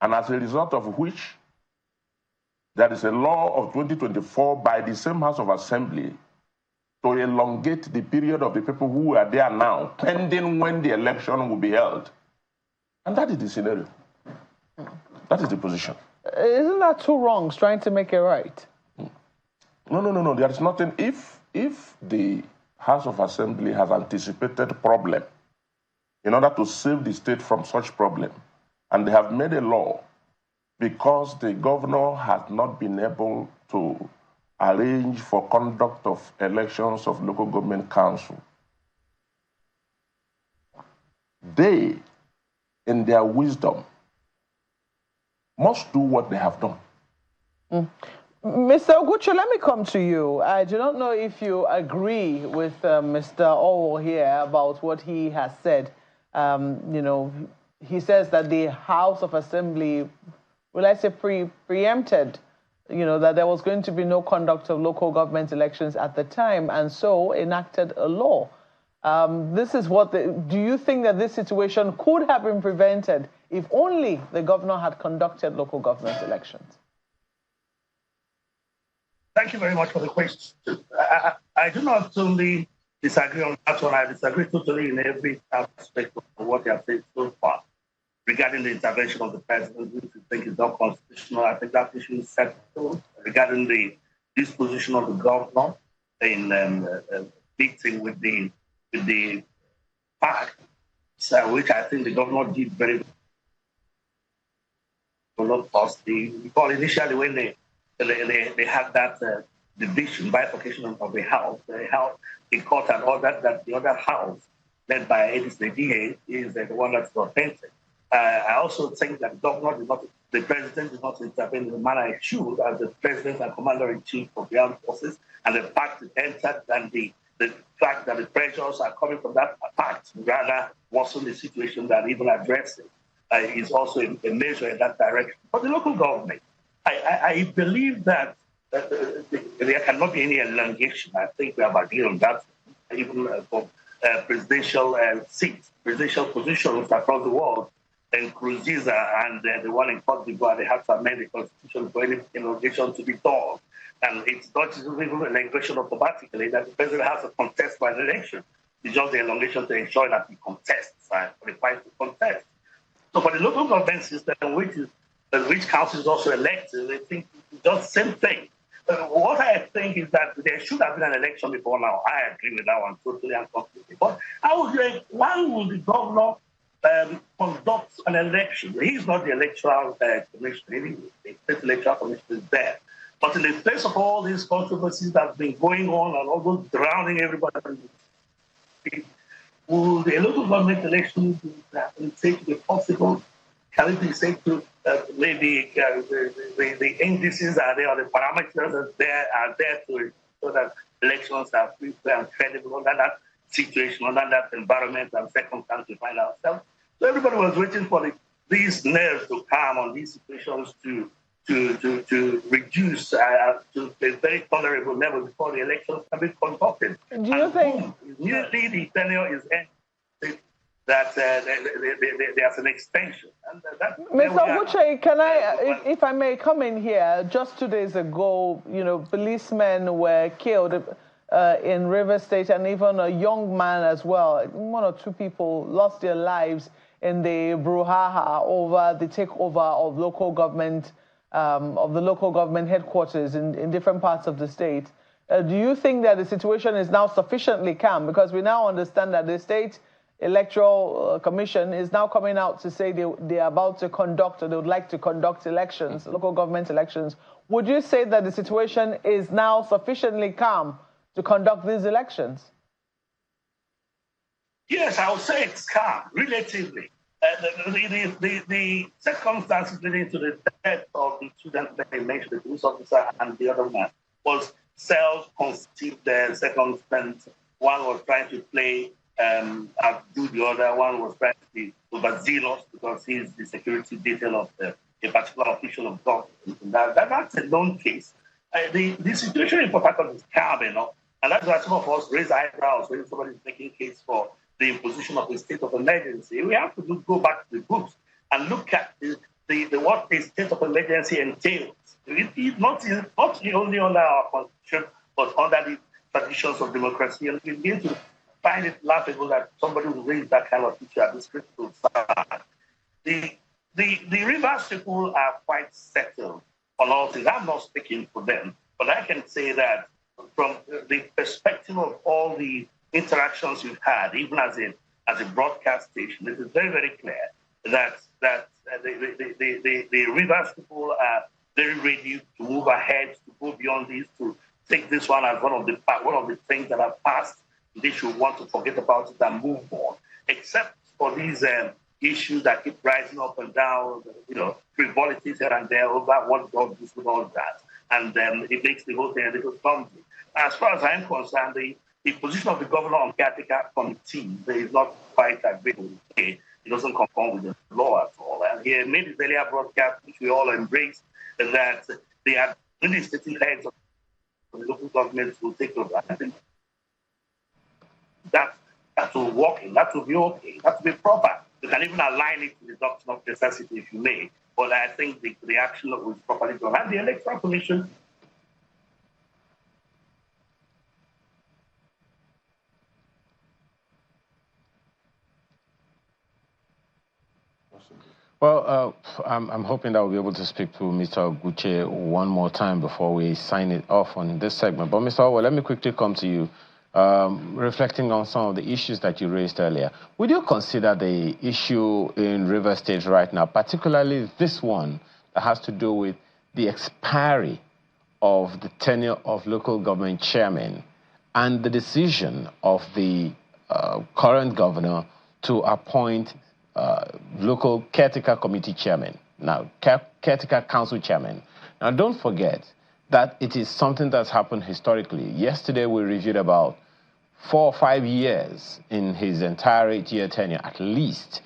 And as a result of which, there is a law of 2024 by the same House of Assembly to elongate the period of the people who are there now, pending when the election will be held. And that is the scenario. That is the position. Isn't that two wrongs trying to make it right? No. There is nothing. If the House of Assembly has anticipated problem in order to save the state from such problem, and they have made a law because the governor has not been able to arrange for conduct of elections of local government council, they, in their wisdom, must do what they have done. Mr. Oguchi, let me come to you. I do not know if you agree with Mr. Owo here about what he has said. He says that the House of Assembly, well, I say preempted that there was going to be no conduct of local government elections at the time, and so enacted a law. This is what do you think that this situation could have been prevented if only the governor had conducted local government elections? Thank you very much for the question. I do not only disagree on that one, I disagree totally in every aspect of what you have said so far regarding the intervention of the president, which I think is not constitutional. I think that issue is settled. Regarding the disposition of the governor in meeting with the facts, which I think the governor did very well. Because initially when they had that division, bifurcation of the house, the court had ordered that the other house, led by Edison DA, is the one that's authentic. I also think that the president did not intervene in the manner it should, as the president and commander-in-chief of the armed forces, and the fact it entered and the fact that the pressures are coming from that fact rather worsen the situation than even address it is also a measure in that direction. For the local government, I believe that there cannot be any elongation. I think we have agreed on that, even for presidential seats, presidential positions across the world. And Nkurunziza and the one in Cote d'Ivoire, they have to amend the constitution for any elongation to be done. And it's not even an elongation automatically that the president has to contest by the election. It's just the elongation to ensure that he contests and qualifies to contest. So for the local government system, which council is also elected, I think it's just the same thing. What I think is that there should have been an election before now. I agree with that one totally and completely. But why would the governor conduct an election? He's not the electoral commissioner anyway. The state electoral commissioner is there. But in the face of all these controversies that have been going on and almost drowning everybody, will the local government election be said to be possible? Can it be said to maybe the indices are there, or the parameters are there to ensure that elections are free, fair, and credible under that situation, under that environment and circumstance we find ourselves? So everybody was waiting for these nerves to calm on these situations to reduce to a very tolerable level before the elections can be conducted. Do you think immediately the tenure is ended, that there's an extension? And Mr. Oguche, if I may come in here, just 2 days ago, policemen were killed in Rivers State, and even a young man as well. 1 or 2 people lost their lives in the brouhaha over the takeover of local government, of the local government headquarters in different parts of the state. Do you think that the situation is now sufficiently calm? Because we now understand that the State Electoral Commission is now coming out to say they're about to conduct, or they would like to conduct elections, local government elections. Would you say that the situation is now sufficiently calm to conduct these elections? Yes, I would say it's calm, relatively. The circumstances leading to the death of the student that they mentioned, the police officer and the other man, was self-conceived circumstance. One was trying to play outdo the other. One was trying to be overzealous because he's the security detail of a particular official of government. That's a known case. The situation in Port Harcourt is calm enough, and that's why some of us raise eyebrows when somebody is making a case for the imposition of a state of emergency. We have to go back to the books and look at what a state of emergency entails. It's not only under our constitution, but under the traditions of democracy. And we begin to find it laughable that somebody will raise that kind of issue at this critical time. The Rivers people are quite settled on all things. I'm not speaking for them, but I can say that from the perspective of all the interactions we've had, even as a broadcast station, it is very, very clear that the Rivers people are very ready to move ahead, to go beyond this, to take this one as one of the things that have passed. They should want to forget about it and move on, except for these issues that keep rising up and down, frivolities here and there over what God does with all that. And it makes the whole thing a little clumsy. As far as I'm concerned, the position of the governor on caretaker committee is not quite agreeable. It doesn't conform with the law at all. And he made his earlier broadcast, which we all embrace, that they had really sitting heads of the local governments will take over. I think that will work, that will be okay, that will be proper. You can even align it to the doctrine of necessity if you may, but I think the action was properly done. And the Electoral Commission Well, I'm hoping that we'll be able to speak to Mr. Guche one more time before we sign it off on this segment. But Mr. Owo, let me quickly come to you, reflecting on some of the issues that you raised earlier. Would you consider the issue in River State right now, particularly this one that has to do with the expiry of the tenure of local government chairmen and the decision of the current governor to appoint local caretaker committee chairman, now caretaker council chairman. Now, don't forget that it is something that's happened historically. Yesterday, we reviewed about 4 or 5 years in his entire 8-year tenure, at least,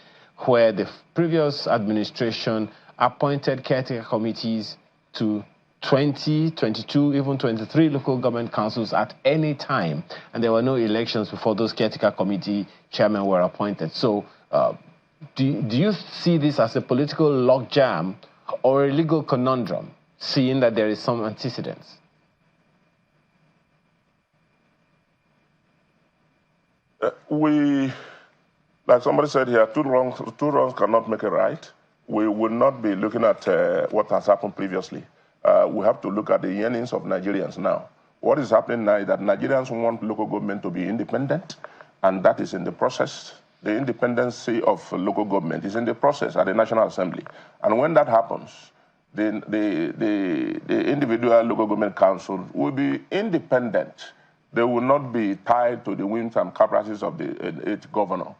where the previous administration appointed caretaker committees to 20, 22, even 23 local government councils at any time, and there were no elections before those caretaker committee chairmen were appointed. So, do you see this as a political logjam or a legal conundrum, seeing that there is some antecedents? Like somebody said here, two wrongs cannot make a right. We will not be looking at what has happened previously. We have to look at the yearnings of Nigerians now. What is happening now is that Nigerians want local government to be independent, and that is in the process. The independency of local government is in the process at the National Assembly. And when that happens, the individual local government council will be independent. They will not be tied to the whims and caprices of the 8th governor.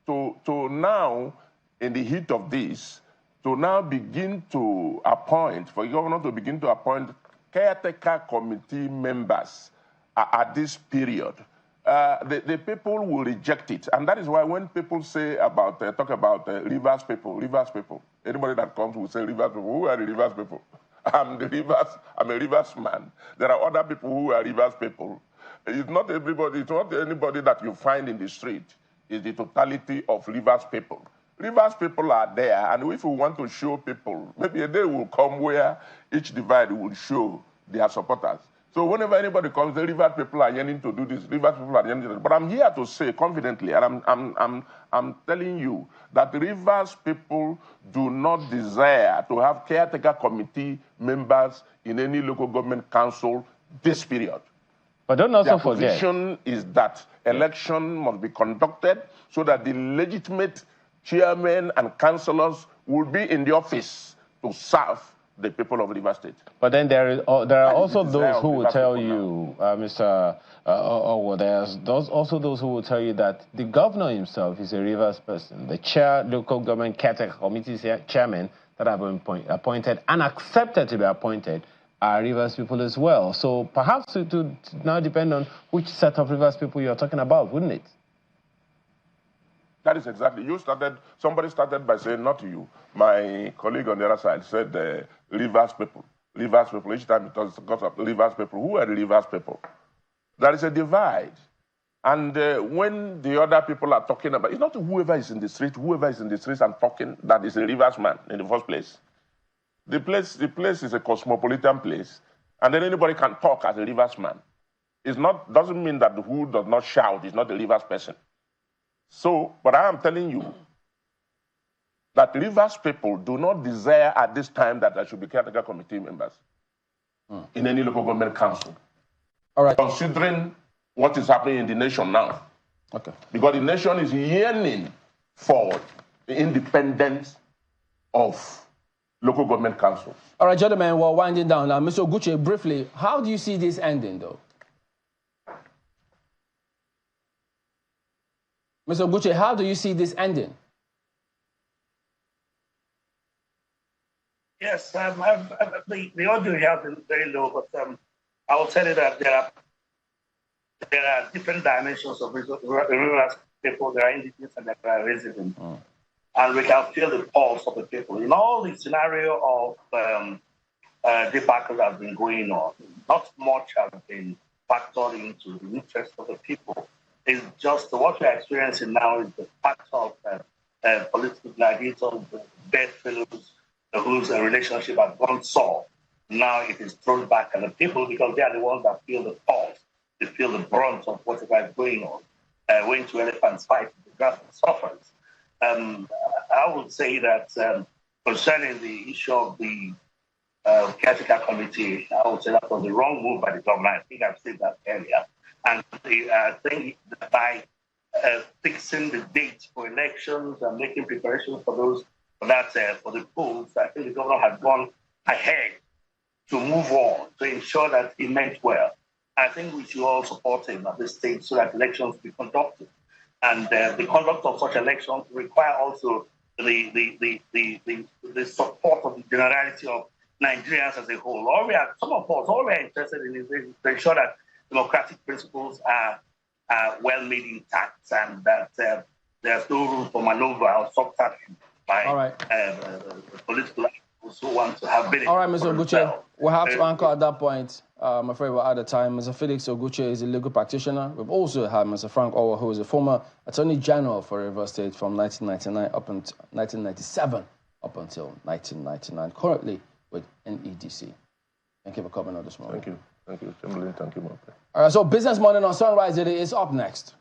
To now, in the heat of this, to now begin to appoint, for the governor to begin to appoint caretaker committee members at this period, the people will reject it. And that is why when people say about, talk about Rivers people, anybody that comes will say Rivers people. Who are the Rivers people? I'm a Rivers man. There are other people who are Rivers people. It's not everybody, it's not anybody that you find in the street. It's the totality of Rivers people. Rivers people are there, and if we want to show people, maybe a day will come where each divide will show their supporters. So whenever anybody comes, the Rivers people are yearning to do this, Rivers people are yearning to do this. But I'm here to say confidently, and I'm telling you that Rivers people do not desire to have caretaker committee members in any local government council this period. But don't also forget, the position is that election must be conducted so that the legitimate chairmen and councillors will be in the office to serve the people of Rivers State. But then there are also those who will tell you, Mr. Owo, there's also those who will tell you that the governor himself is a Rivers person. The local government caretaker committee chairman that have been appointed and accepted to be appointed are Rivers people as well. So perhaps it would now depend on which set of Rivers people you're talking about, wouldn't it? That is exactly. Somebody started by saying, not you. My colleague on the other side said Rivers people. Rivers people. Each time it talks of Rivers people. Who are the Rivers people? There is a divide. And when the other people are talking about, it's not whoever is in the street and talking that is a Rivers man in the first place. The place is a cosmopolitan place. And then anybody can talk as a Rivers man. Doesn't mean that who does not shout is not a Rivers person. So, but I am telling you that Rivers people do not desire at this time that there should be caretaker committee members in any local government council. All right. Considering what is happening in the nation now. Okay. Because the nation is yearning for the independence of local government councils. All right, gentlemen, we're winding down now. Mr. Guche, briefly, how do you see this ending, though? Mr. Guche, how do you see this ending? Yes, the audio here has been very low, but I will tell you that there are different dimensions of Rivers people. There are indigenous and there are residents. and we can feel the pulse of the people. In all the scenario of debacle that has been going on, not much has been factored into the interest of the people. It's just what we're experiencing now is the fact of political gladiators, bedfellows, whose relationship has gone sour. Now it is thrown back at the people because they are the ones that feel the pulse, they feel the brunt of whatever is going on. When two elephants fight, the grass suffers. I would say that concerning the issue of the caretaker committee, I would say that was the wrong move by the government. I think I've said that earlier. And I think that by fixing the date for elections and making preparations for those, for the polls, I think the governor had gone ahead to move on, to ensure that he meant well. I think we should all support him at this stage so that elections be conducted. And the conduct of such elections require also the support of the generality of Nigerians as a whole. Some of us, all we are interested in is to ensure that democratic principles are well made intact and that there's no room for maneuver or subtraction by political actors who want to have benefits. All right, Mr. Oguche, we'll have to anchor at that point. I'm afraid we're out of time. Mr. Felix Oguche is a legal practitioner. We've also had Mr. Frank Owo, who is a former Attorney General for Rivers State from 1999 up until 1997 up until 1999, currently with NEDC. Thank you for coming on this morning. Thank you. Thank you, Chamberlain. Thank you, my friend. All right, so Business Morning on Sunrise Daily is up next.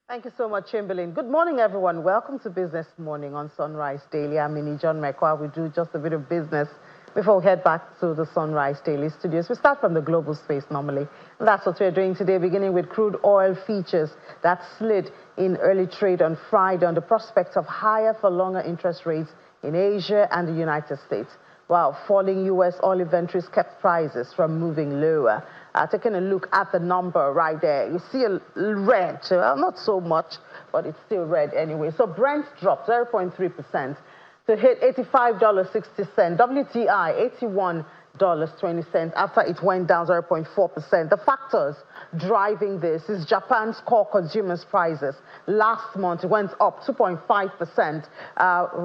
Thank you so much, Chamberlain. Good morning, everyone. Welcome to Business Morning on Sunrise Daily. I'm Minnie John Mekwa. We do just a bit of business before we head back to the Sunrise Daily studios. We start from the global space normally. And that's what we're doing today, beginning with crude oil futures that slid in early trade on Friday on the prospect of higher for longer interest rates in Asia and the United States, while falling U.S. oil inventories kept prices from moving lower. Taking a look at the number right there, you see a red, not so much, but it's still red anyway. So Brent dropped 0.3% to hit $85.60. WTI, $81.20 after it went down 0.4%. The factors driving this is Japan's core consumers prices. Last month, it went up 2.5%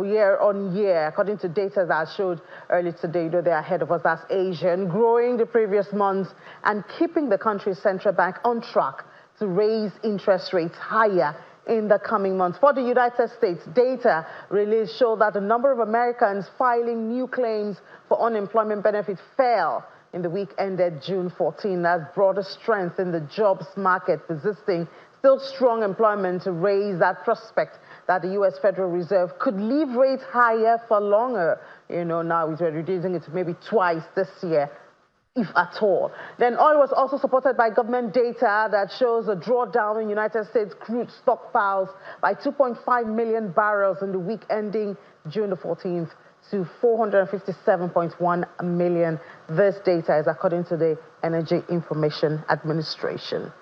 year on year, according to data that I showed earlier today. They're ahead of us. That's Asia, and growing the previous months and keeping the country's central bank on track to raise interest rates higher in the coming months. For the United States, data released show that the number of Americans filing new claims for unemployment benefit fell in the week ended June 14. That's broader strength in the jobs market persisting. Still strong employment to raise that prospect that the U.S. Federal Reserve could leave rates higher for longer. Now we're reducing it to maybe twice this year, if at all. Then oil was also supported by government data that shows a drawdown in United States crude stockpiles by 2.5 million barrels in the week ending June the 14th to 457.1 million. This data is according to the Energy Information Administration.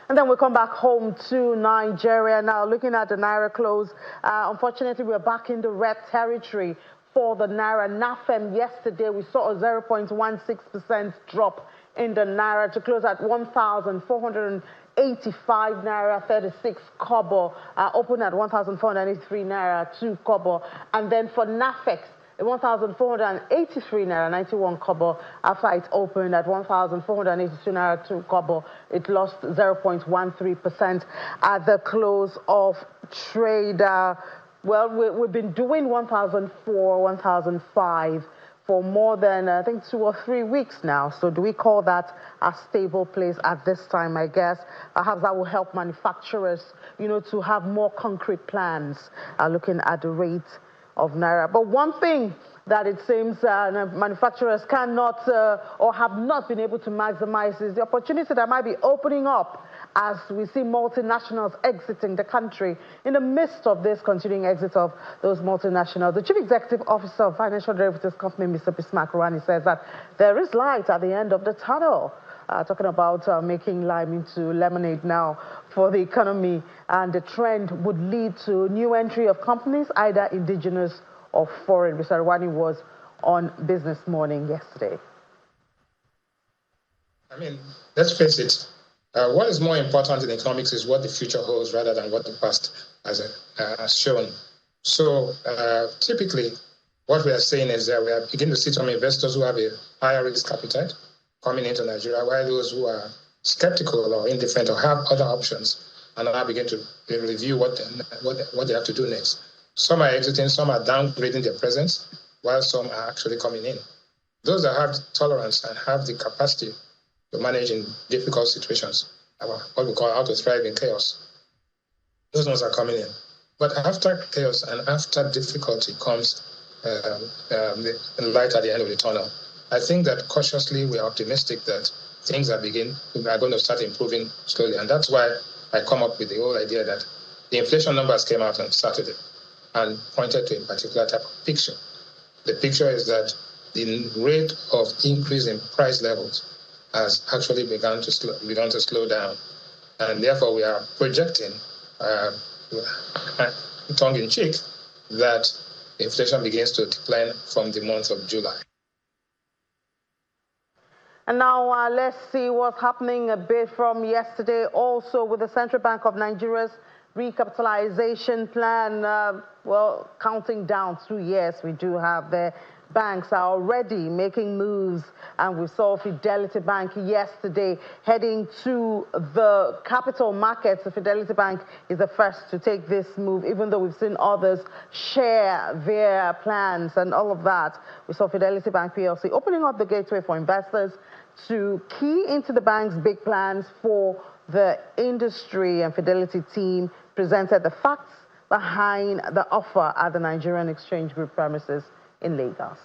And then we come back home to Nigeria now, looking at the Naira close. Unfortunately, we're back in the red territory for the Naira. NAFEM yesterday, we saw a 0.16% drop in the Naira to close at 1,485 Naira 36 kobo, open at 1,483 Naira 2 kobo. And then for NAFEX, 1,483 Naira 91 kobo. After it opened at 1,482 Naira 2 kobo, it lost 0.13% at the close of trade. Well, we've been doing 1,004, 1,005 for more than, I think, 2 or 3 weeks now. So do we call that a stable place at this time, I guess? Perhaps that will help manufacturers, to have more concrete plans looking at the rate of Naira. But one thing that it seems manufacturers cannot or have not been able to maximize is the opportunity that might be opening up as we see multinationals exiting the country. In the midst of this continuing exit of those multinationals, the Chief Executive Officer of Financial Derivatives Company, Mr. Bismarck Rouhani, says that there is light at the end of the tunnel. Talking about making lime into lemonade now for the economy, and the trend would lead to new entry of companies, either indigenous or foreign. Mr. Rouhani was on Business Morning yesterday. I mean, let's face it, what is more important in economics is what the future holds rather than what the past has shown. So typically, what we are saying is that we are beginning to see some investors who have a higher risk appetite coming into Nigeria, while those who are skeptical or indifferent or have other options and now begin to review what they have to do next. Some are exiting, some are downgrading their presence, while some are actually coming in. Those that have tolerance and have the capacity to manage in difficult situations, what we call how to thrive in chaos, those ones are coming in. But after chaos and after difficulty comes the light at the end of the tunnel. I think that cautiously we are optimistic that things are going to start improving slowly. And that's why I come up with the whole idea that the inflation numbers came out on Saturday and pointed to a particular type of picture. The picture is that the rate of increase in price levels has actually begun to slow down. And therefore we are projecting, tongue-in-cheek, that inflation begins to decline from the month of July. And now let's see what's happening a bit from yesterday also with the Central Bank of Nigeria's recapitalization plan. Well, counting down 2 years, we do have the banks are already making moves, and we saw Fidelity Bank yesterday heading to the capital markets. The Fidelity Bank is the first to take this move, even though we've seen others share their plans and all of that. We saw Fidelity Bank PLC opening up the gateway for investors to key into the bank's big plans for the industry, and Fidelity team presented the facts behind the offer at the Nigerian Exchange Group premises in Lagos.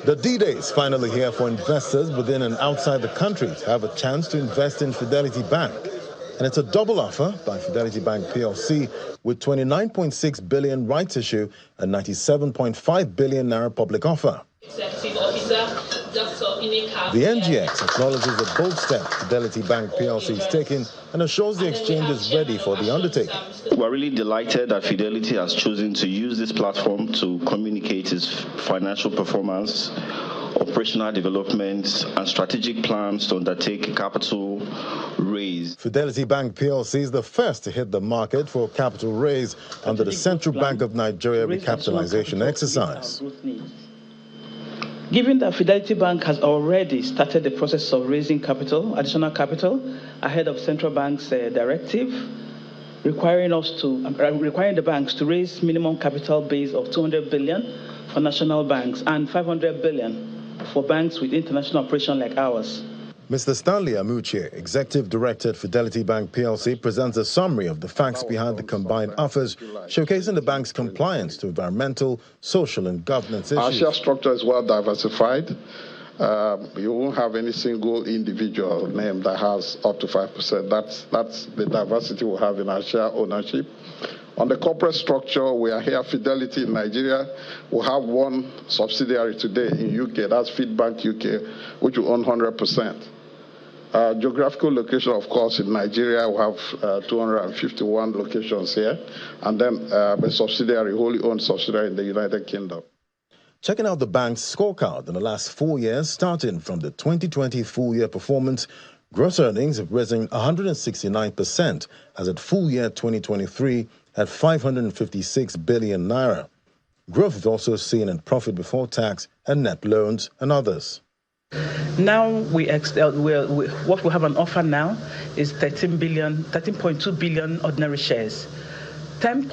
The D-Day is finally here for investors within and outside the country to have a chance to invest in Fidelity Bank. And it's a double offer by Fidelity Bank PLC with 29.6 billion rights issue and 97.5 billion naira public offer. Executive Officer, Dr. Ineka. The NGX acknowledges the bold step Fidelity Bank PLC is taking and assures the exchange is ready for the undertaking. We're really delighted that Fidelity has chosen to use this platform to communicate its financial performance, operational developments, and strategic plans to undertake a capital raise. Fidelity Bank PLC is the first to hit the market for a capital raise under the Central Bank of Nigeria recapitalization exercise. Given that Fidelity Bank has already started the process of raising capital, additional capital, ahead of Central Bank's directive, requiring the banks to raise minimum capital base of 200 billion for national banks and 500 billion for banks with international operation like ours. Mr. Stanley Amuche, Executive Director at Fidelity Bank PLC, presents a summary of the facts behind the combined offers, showcasing the bank's compliance to environmental, social, and governance issues. Our share structure is well diversified. You won't have any single individual name that has up to 5%. That's the diversity we have in our share ownership. On the corporate structure, we are here, Fidelity in Nigeria. We have one subsidiary today in UK, that's Feedbank UK, which we own 100%. Geographical location, of course, in Nigeria, we have 251 locations here, and then a subsidiary, wholly owned subsidiary in the United Kingdom. Checking out the bank's scorecard in the last 4 years, starting from the 2020 full-year performance, gross earnings have risen 169%, as at full year 2023 at 556 billion naira. Growth is also seen in profit before tax and net loans and others. Now what we have on offer now is 13.2 billion ordinary shares. 10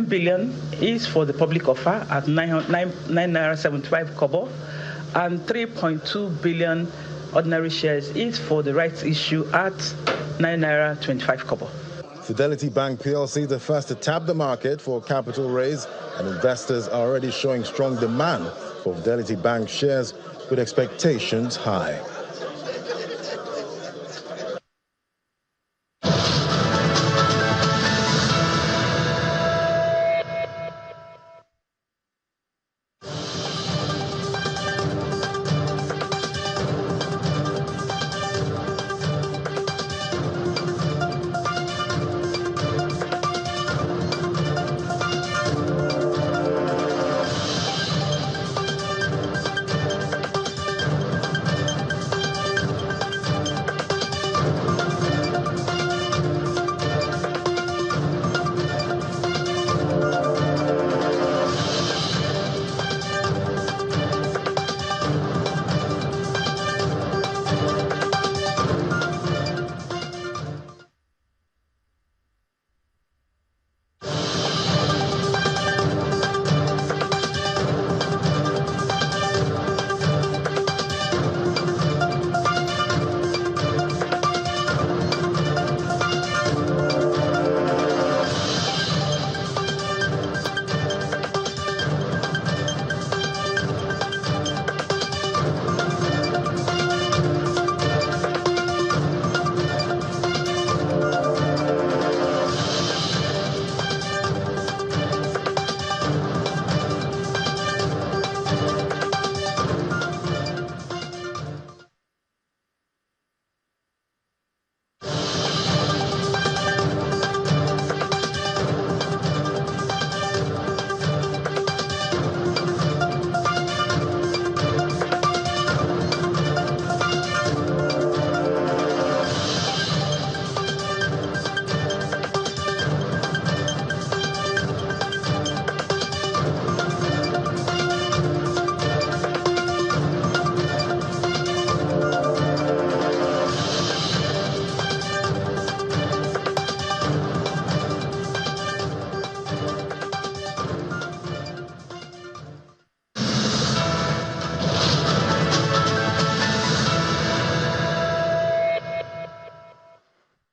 billion is for the public offer at 9.75 kobo, and 3.2 billion ordinary shares is for the rights issue at 9.25 kobo. Fidelity Bank PLC is the first to tap the market for a capital raise, and investors are already showing strong demand for Fidelity Bank shares, with expectations high.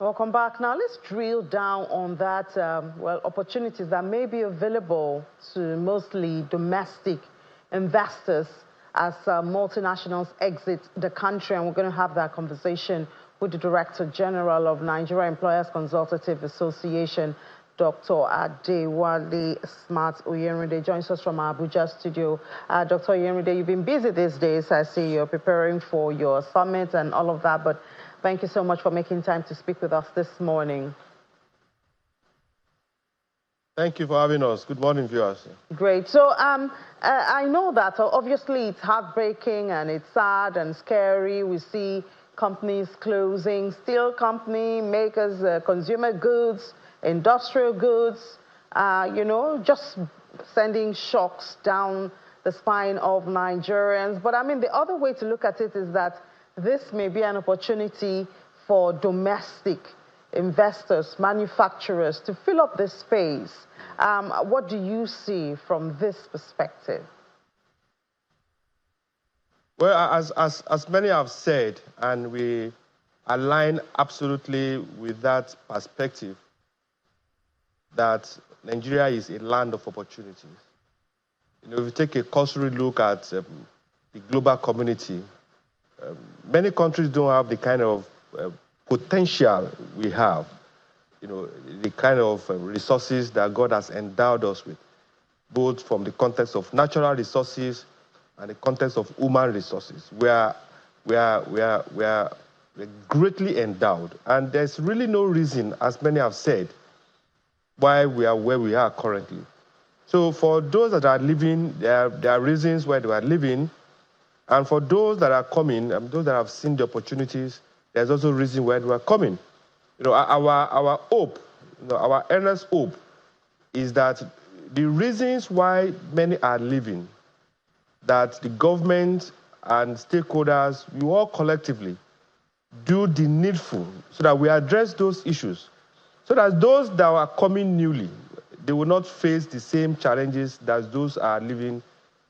Welcome back. Now let's drill down on that, opportunities that may be available to mostly domestic investors as multinationals exit the country. And we're going to have that conversation with the Director General of Nigeria Employers Consultative Association, Dr. Adewale Smart Oyenrinde, joins us from our Abuja studio. Dr. Oyenrinde, you've been busy these days. I see you're preparing for your summit and all of that, but thank you so much for making time to speak with us this morning. Thank you for having us. Good morning, viewers. Great. So I know that obviously it's heartbreaking and it's sad and scary. We see companies closing, steel company, makers, consumer goods, industrial goods, just sending shocks down the spine of Nigerians. But I mean, the other way to look at it is that this may be an opportunity for domestic investors, manufacturers to fill up this space. What do you see from this perspective? Well, as many have said, and we align absolutely with that perspective, that Nigeria is a land of opportunities. If you take a cursory look at the global community, many countries don't have the kind of potential we have, the kind of resources that God has endowed us with, both from the context of natural resources and the context of human resources. We are greatly endowed, and there's really no reason, as many have said, why we are where we are currently. So for those that are living, there are reasons why they are living, and for those that are coming, those that have seen the opportunities, there's also a reason why they are coming. Our hope, our earnest hope is that the reasons why many are leaving, that the government and stakeholders, we all collectively do the needful so that we address those issues, so that those that are coming newly, they will not face the same challenges that those are living,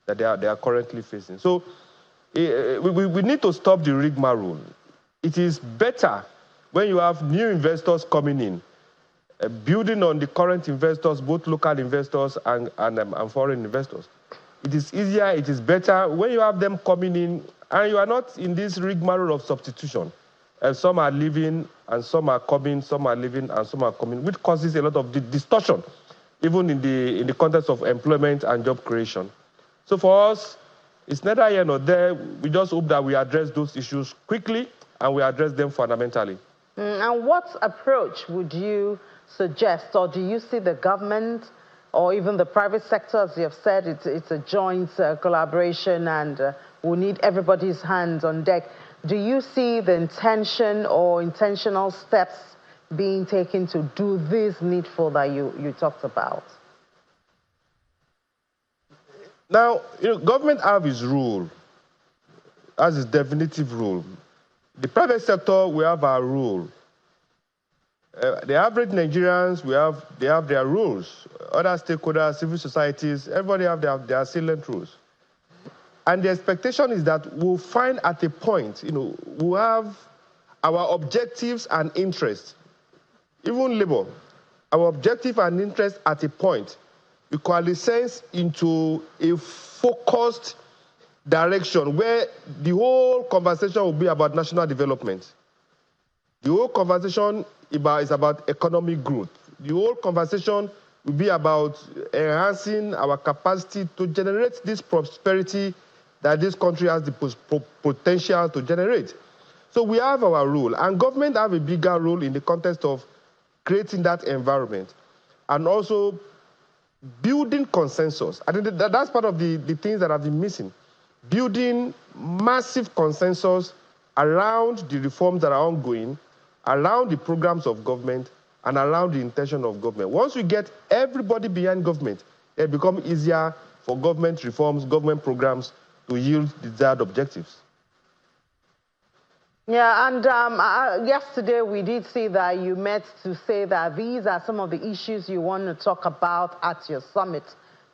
that they are currently facing. So we need to stop the rigmarole. It is better when you have new investors coming in, building on the current investors, both local investors and foreign investors. It is easier, it is better when you have them coming in and you are not in this rigmarole of substitution. Some are leaving and some are coming, some are leaving and some are coming, which causes a lot of distortion, even in the context of employment and job creation. So for us, it's neither here nor there. We just hope that we address those issues quickly and we address them fundamentally. And what approach would you suggest, or do you see the government or even the private sector, as you have said, it's a joint collaboration and we need everybody's hands on deck. Do you see the intention or intentional steps being taken to do this needful that you talked about? Now, government have its rule, as its definitive rule. The private sector, we have our rule. The average Nigerians, they have their rules. Other stakeholders, civil societies, everybody have their salient rules. And the expectation is that we'll find at a point, we'll have our objectives and interests, even labor, our objective and interest at a point, we coalesce into a focused direction where the whole conversation will be about national development. The whole conversation is about economic growth. The whole conversation will be about enhancing our capacity to generate this prosperity that this country has the potential to generate. So we have our role, and government have a bigger role in the context of creating that environment and also building consensus. I think that's part of the things that have been missing. Building massive consensus around the reforms that are ongoing, around the programs of government, and around the intention of government. Once we get everybody behind government, it becomes easier for government reforms, government programs to yield desired objectives. Yeah, and yesterday we did see that you met to say that these are some of the issues you want to talk about at your summit,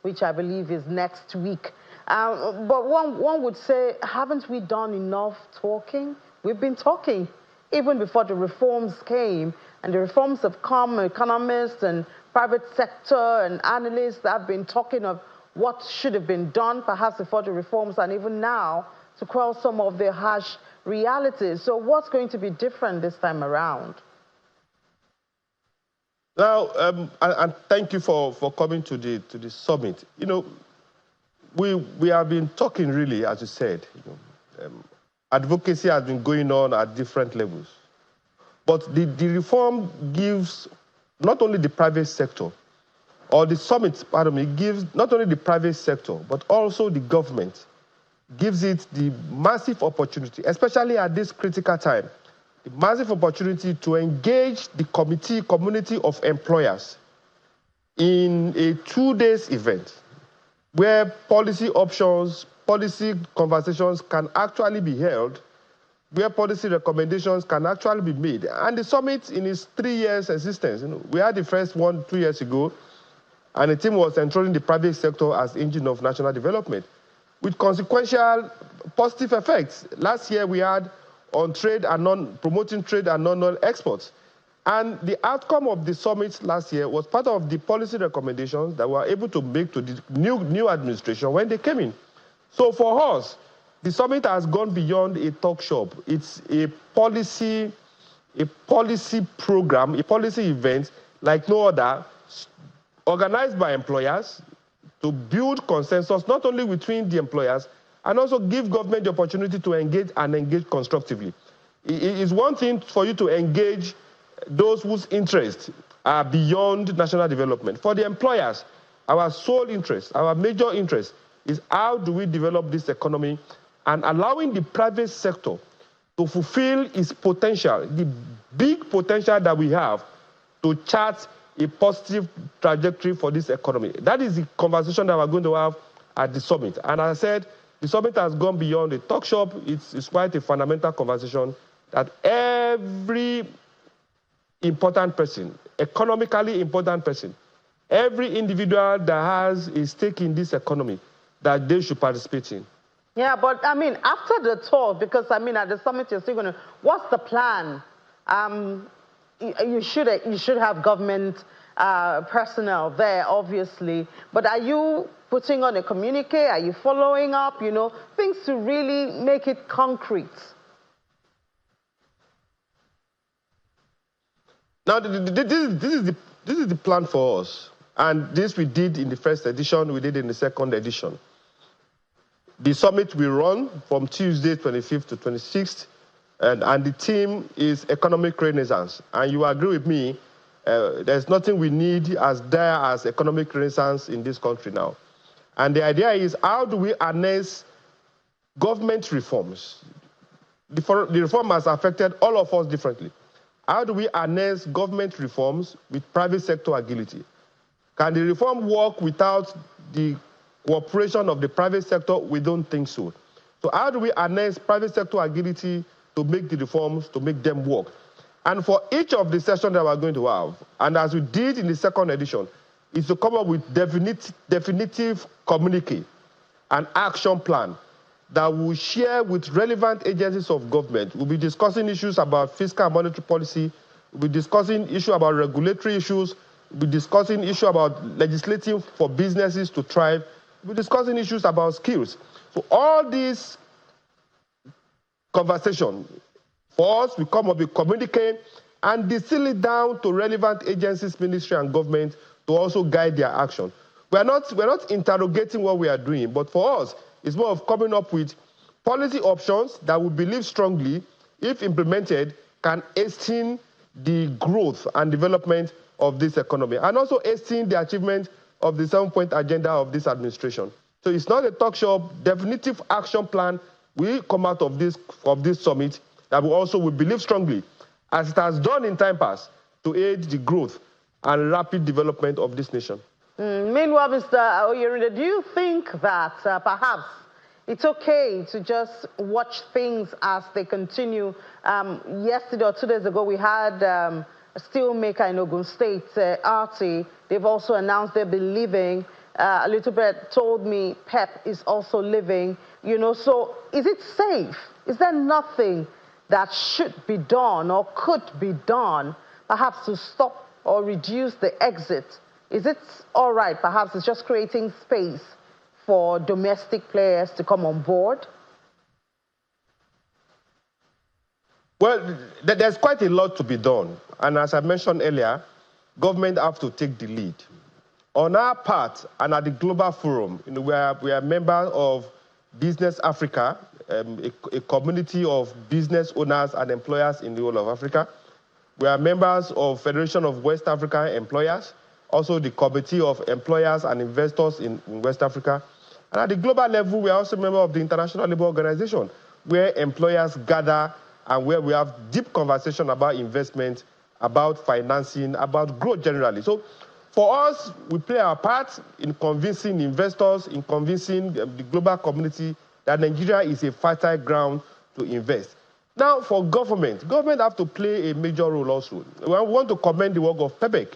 which I believe is next week. But one would say, haven't we done enough talking? We've been talking even before the reforms came, and the reforms have come. Economists and private sector and analysts have been talking of what should have been done, perhaps before the reforms, and even now, to quell some of the harsh realities. So what's going to be different this time around? Now, and thank you for coming to the summit. You know, we have been talking really, as you said. You know, advocacy has been going on at different levels, but the reform gives not only the private sector, or the summit, pardon me, gives not only the private sector, but also the government, gives it the massive opportunity, especially at this critical time, the massive opportunity to engage the community of employers in a 2-day event where policy options, policy conversations can actually be held, where policy recommendations can actually be made. And the summit, in its 3 years existence, you know, we had the first one 2 years ago, and the team was enthroning the private sector as engine of national development, with consequential positive effects. Last year we had on trade and promoting trade and non-exports. And the outcome of the summit last year was part of the policy recommendations that we were able to make to the new administration when they came in. So for us, the summit has gone beyond a talk shop. It's a policy program, a policy event like no other, organized by employers to build consensus not only between the employers, and also give government the opportunity to engage and engage constructively. It is one thing for you to engage those whose interests are beyond national development. For the employers, our sole interest, our major interest is how do we develop this economy and allowing the private sector to fulfill its potential, the big potential that we have to chart a positive trajectory for this economy. That is the conversation that we're going to have at the summit. And as I said, the summit has gone beyond the talk shop. It's quite a fundamental conversation that every important person, economically important person, every individual that has a stake in this economy, that they should participate in. Yeah, but I mean, after the talk, because I mean, at the summit, you're still going to, what's the plan? You should have government personnel there, obviously, but are you putting on a communique? Are you following up? You know, things to really make it concrete. Now, this is the plan for us, and this we did in the first edition, we did in the second edition. The summit will run from Tuesday 25th to 26th, and the theme is economic renaissance. And you agree with me, there's nothing we need as dire as economic renaissance in this country now. And the idea is, how do we harness government reforms? The reform has affected all of us differently. How do we harness government reforms with private sector agility? Can the reform work without the cooperation of the private sector? We don't think so. So how do we harness private sector agility to make the reforms, to make them work? And for each of the sessions that we're going to have, and as we did in the second edition, is to come up with definitive communique, an action plan that we'll share with relevant agencies of government. We'll be discussing issues about fiscal and monetary policy. We'll be discussing issues about regulatory issues. We'll be discussing issues about legislating for businesses to thrive. We'll be discussing issues about skills. So all these conversations, for us, we come up with communique and distill it down to relevant agencies, ministry, and government to also guide their action. We're not interrogating what we are doing, but for us, it's more of coming up with policy options that we believe strongly, if implemented, can hasten the growth and development of this economy, and also hasten the achievement of the 7-point agenda of this administration. So it's not a talk shop. Definitive action plan will come out of this summit that we also will believe strongly, as it has done in time past, to aid the growth and rapid development of this nation. Meanwhile, Mr. Oyerinde, do you think that perhaps it's okay to just watch things as they continue? Yesterday or 2 days ago, we had a steelmaker in Ogun State, RT. They've also announced they'll be leaving. A little bit told me PEP is also leaving. You know, so is it safe? Is there nothing that should be done or could be done perhaps to stop or reduce the exit? Is it all right? Perhaps it's just creating space for domestic players to come on board? Well, there's quite a lot to be done. And as I mentioned earlier, government have to take the lead. On our part, and at the Global Forum, we are members of Business Africa, a community of business owners and employers in the whole of Africa. We are members of Federation of West African Employers, also the Committee of Employers and Investors in West Africa. And at the global level, we are also members of the International Labour Organization, where employers gather and where we have deep conversation about investment, about financing, about growth generally. So for us, we play our part in convincing investors, in convincing the global community that Nigeria is a fertile ground to invest. Now, for government have to play a major role also. We want to commend the work of PEBEC,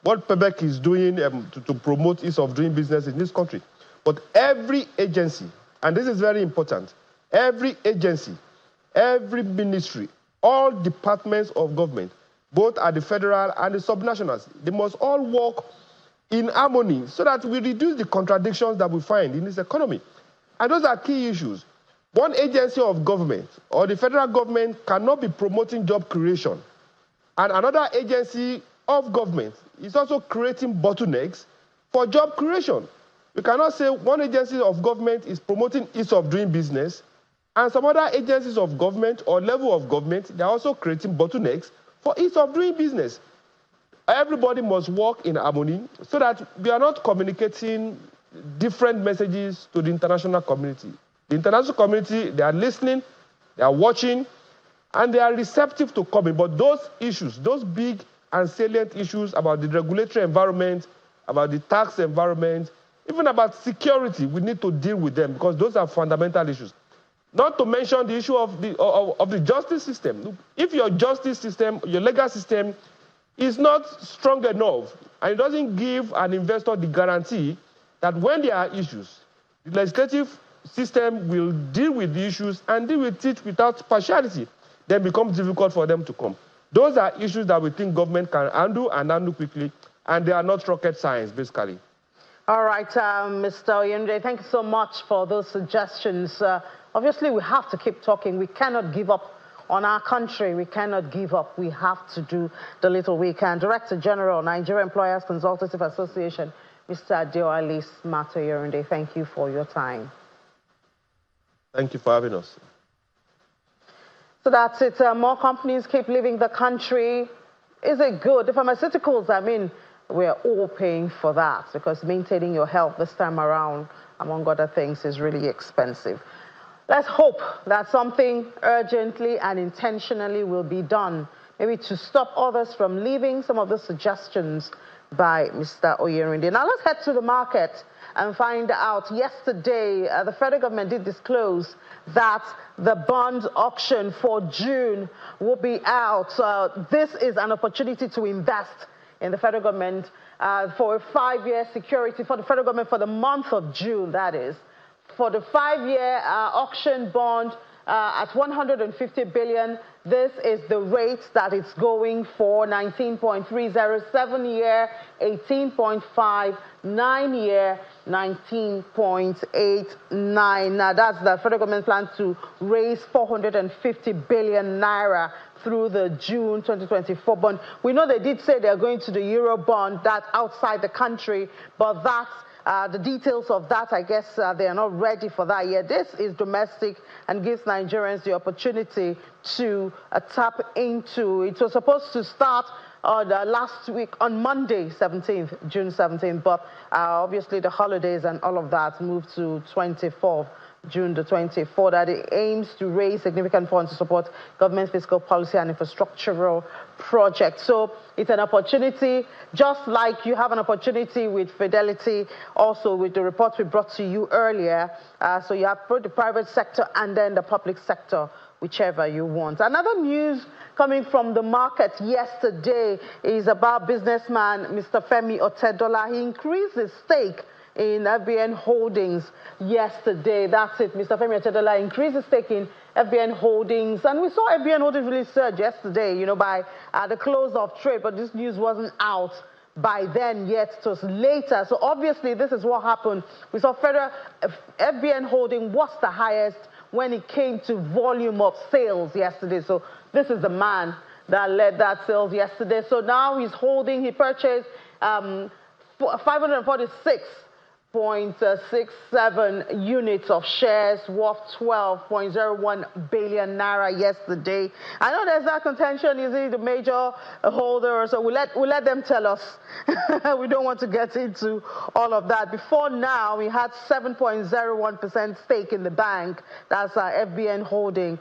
what PEBEC is doing to promote ease of doing business in this country. But every agency, and this is very important, every agency, every ministry, all departments of government, both at the federal and the subnationals, they must all work in harmony so that we reduce the contradictions that we find in this economy. And those are key issues. One agency of government or the federal government cannot be promoting job creation. And another agency of government is also creating bottlenecks for job creation. We cannot say one agency of government is promoting ease of doing business, and some other agencies of government or level of government, they're also creating bottlenecks for ease of doing business. Everybody must work in harmony so that we are not communicating different messages to the international community. The international community, they are listening, they are watching, and they are receptive to coming. But those issues, those big and salient issues about the regulatory environment, about the tax environment, even about security, we need to deal with them because those are fundamental issues. Not to mention the issue of the justice system. If your justice system, your legal system is not strong enough and it doesn't give an investor the guarantee that when there are issues, the legislative system will deal with the issues and deal with it without partiality, then it becomes difficult for them to come. Those are issues that we think government can handle and handle quickly, and they are not rocket science, basically. All right, Mr. Oyende, thank you so much for those suggestions. Obviously, we have to keep talking. We cannot give up on our country. We cannot give up. We have to do the little we can. Director General, Nigeria Employers Consultative Association, Mr. Adewale Smart Oyende, thank you for your time. Thank you for having us. So that's it. More companies keep leaving the country. Is it good? The pharmaceuticals, I mean, we're all paying for that because maintaining your health this time around, among other things, is really expensive. Let's hope that something urgently and intentionally will be done, maybe to stop others from leaving. Some of the suggestions by Mr. Oyerinde. Now let's head to the market and find out. Yesterday, the federal government did disclose that the bond auction for June will be out. This is an opportunity to invest in the federal government for a 5-year security for the federal government for the month of June, that is. For the 5-year auction bond at 150 billion, this is the rate that it's going for: 19.30, 7-year, 18.5, 9-year, 19.89. Now that's the federal government plan to raise 450 billion naira through the June 2024 bond. We know they did say they're going to the Euro bond, that's outside the country, but that's the details of that, I guess they are not ready for that yet. This is domestic and gives Nigerians the opportunity to tap into. It was supposed to start last week on Monday, June 17th, but obviously the holidays and all of that moved to 24th. June the 24th, that it aims to raise significant funds to support government fiscal policy and infrastructural projects. So it's an opportunity, just like you have an opportunity with Fidelity, also with the report we brought to you earlier. So you have both the private sector and then the public sector, whichever you want. Another news coming from the market yesterday is about businessman Mr. Femi Otedola. He increased his stake in FBN Holdings yesterday. That's it. Mr. Femi Otedola increased his stake in FBN Holdings. And we saw FBN Holdings really surge yesterday, you know, by the close of trade. But this news wasn't out by then yet. It was later. So obviously this is what happened. We saw FBN Holding was the highest when it came to volume of sales yesterday. So this is the man that led that sales yesterday. So now he's holding, he purchased 546.67 units of shares worth 12.01 billion naira yesterday. I know there's that contention, is he the major holder? So we'll let them tell us. We don't want to get into all of that. Before now, we had 7.01% stake in the bank. That's FBN Holding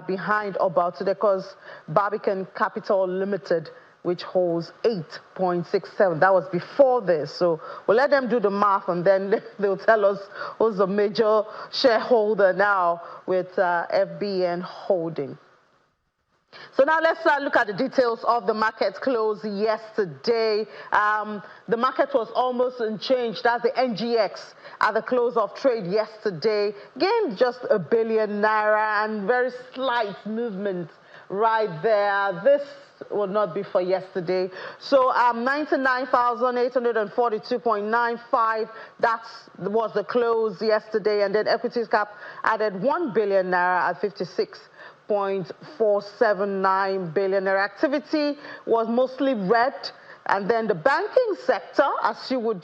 behind about today, because Barbican Capital Limited, which holds 8.67. That was before this. So we'll let them do the math, and then they'll tell us who's the major shareholder now with FBN Holding. So now let's look at the details of the market close yesterday. The market was almost unchanged. That's the NGX at the close of trade yesterday. Gained just 1 billion naira, and very slight movement right there. This will not be for yesterday. So 99,842.95, that was the close yesterday. And then equities cap added 1 billion naira at 56.479 billion naira. Activity was mostly red. And then the banking sector, as you would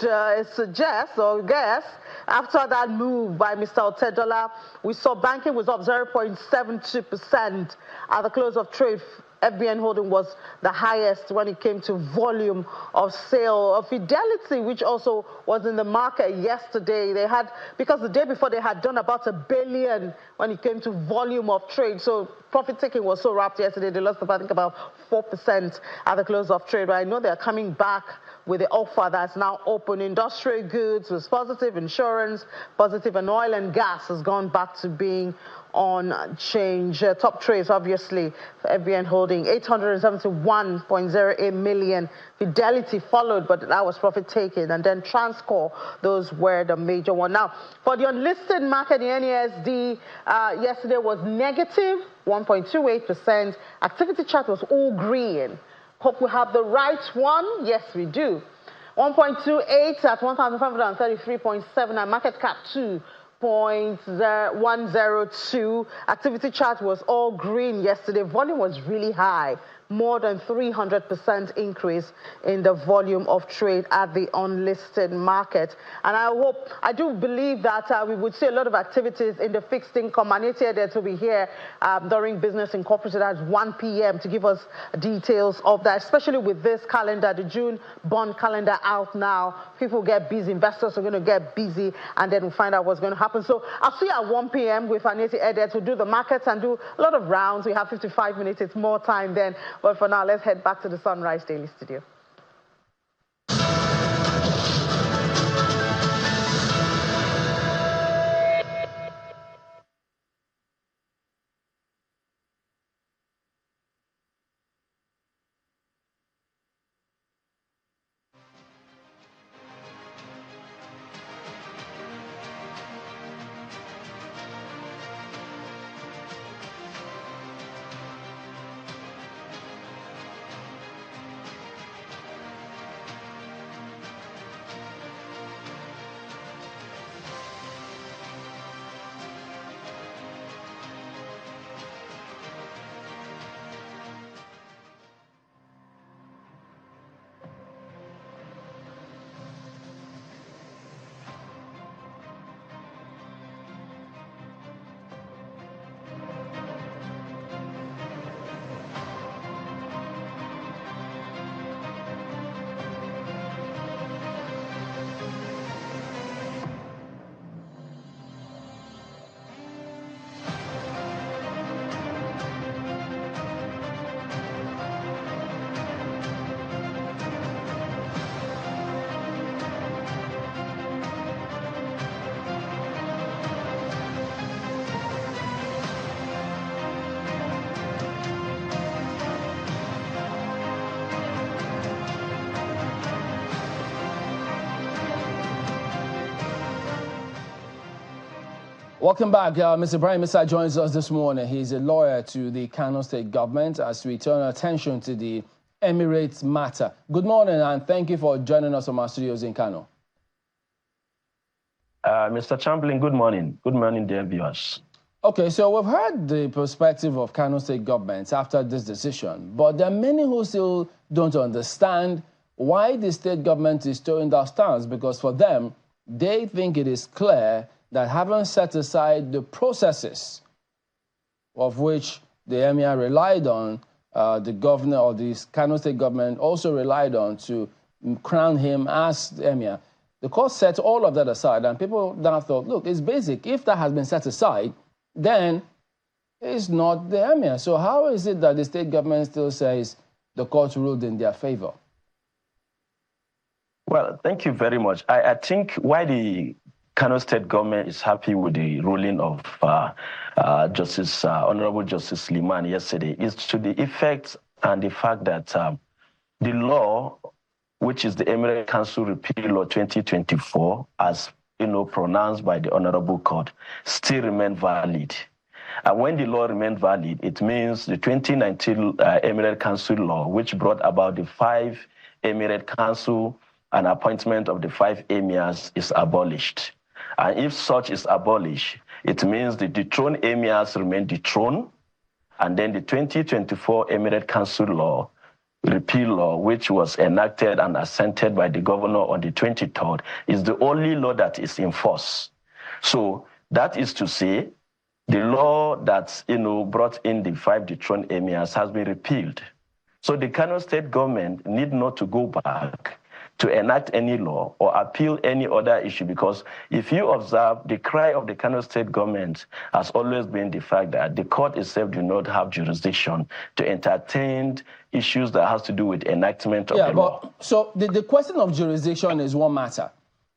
suggest or guess, after that move by Mr. Otedola, we saw banking was up 0.72% at the close of trade. FBN Holding was the highest when it came to volume of sale. Of Fidelity, which also was in the market yesterday, they had, because the day before they had done about 1 billion when it came to volume of trade. So profit taking was so rapid yesterday, they lost, I think, about 4% at the close of trade. But I know they're coming back with the offer that's now open. Industrial goods was positive, insurance positive, and oil and gas has gone back to being on change. Top trades, obviously, for FBN Holding, 871.08 million. Fidelity followed, but that was profit taking. And then Transcore, those were the major one. Now, for the unlisted market, the NESD yesterday was negative 1.28%. Activity chart was all green. Hope we have the right one. Yes, we do. 1.28 at 1,533.7, and market cap 2.102. Activity chart was all green yesterday. Volume was really high. More than 300% increase in the volume of trade at the unlisted market. And I do believe that we would see a lot of activities in the fixed income. Anita there to be here during Business Incorporated at 1 p.m. to give us details of that, especially with this calendar, the June bond calendar out now. People get busy, investors are going to get busy, and then we'll find out what's going to happen. So I'll see you at 1 p.m. with Anita there to do the markets and do a lot of rounds. We have 55 minutes. It's more time then. But for now, let's head back to the Sunrise Daily Studio. Welcome back. Mr. Ibrahim Issa joins us this morning. He's a lawyer to the Kano State government as we turn our attention to the Emirates matter. Good morning, and thank you for joining us from our studios in Kano. Mr. Chamberlain, good morning. Good morning, dear viewers. Okay, so we've heard the perspective of Kano State government after this decision, but there are many who still don't understand why the state government is towing that stance, because for them, they think it is clear that having set aside the processes of which the emir relied on, the governor or the Kano State government also relied on to crown him as the emir, the court set all of that aside, and people now thought, look, it's basic. If that has been set aside, then it's not the emir. So how is it that the state government still says the court ruled in their favor? Well, thank you very much. I think why the Kano State government is happy with the ruling of Honorable Justice Liman yesterday is to the effect and the fact that the law, which is the Emirate Council Repeal Law 2024, as pronounced by the Honorable Court, still remain valid. And when the law remains valid, it means the 2019 Emirate Council Law, which brought about the 5 Emirate Council and appointment of the 5 emirs, is abolished. And if such is abolished, it means the dethroned emirs remain dethroned, and then the 2024 Emirate Council Law, Repeal Law, which was enacted and assented by the governor on the 23rd, is the only law that is in force. So that is to say, the law that brought in the 5 dethroned emirs has been repealed. So the Kano State government need not to go back to enact any law or appeal any other issue, because if you observe, the cry of the Kano State government has always been the fact that the court itself do not have jurisdiction to entertain issues that has to do with enactment of the law. So the question of jurisdiction is one matter,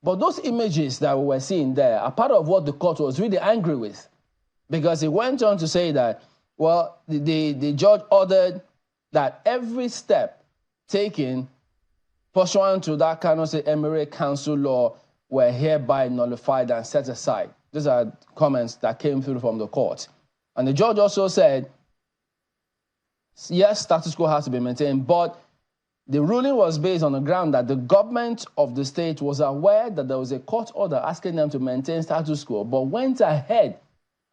but those images that we were seeing there are part of what the court was really angry with, because it went on to say that, well, the judge ordered that every step taken pursuant to that Kano State Emirate Council Law were hereby nullified and set aside. These are comments that came through from the court. And the judge also said, yes, status quo has to be maintained, but the ruling was based on the ground that the government of the state was aware that there was a court order asking them to maintain status quo, but went ahead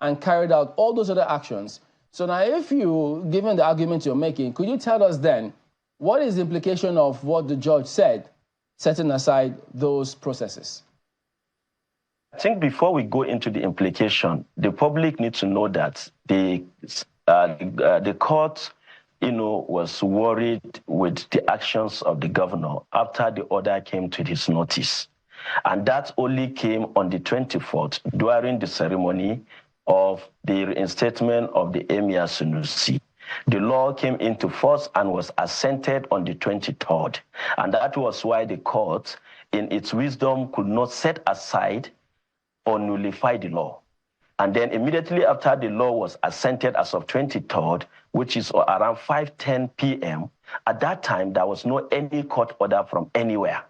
and carried out all those other actions. So now, if you, given the argument you're making, could you tell us then, what is the implication of what the judge said, setting aside those processes? I think before we go into the implication, the public needs to know that the court, was worried with the actions of the governor after the order came to his notice. And that only came on the 24th during the ceremony of the reinstatement of the Emir Sunusi. The law came into force and was assented on the 23rd. And that was why the court, in its wisdom, could not set aside or nullify the law. And then immediately after the law was assented as of 23rd, which is around 5:10 p.m., at that time, there was no any court order from anywhere.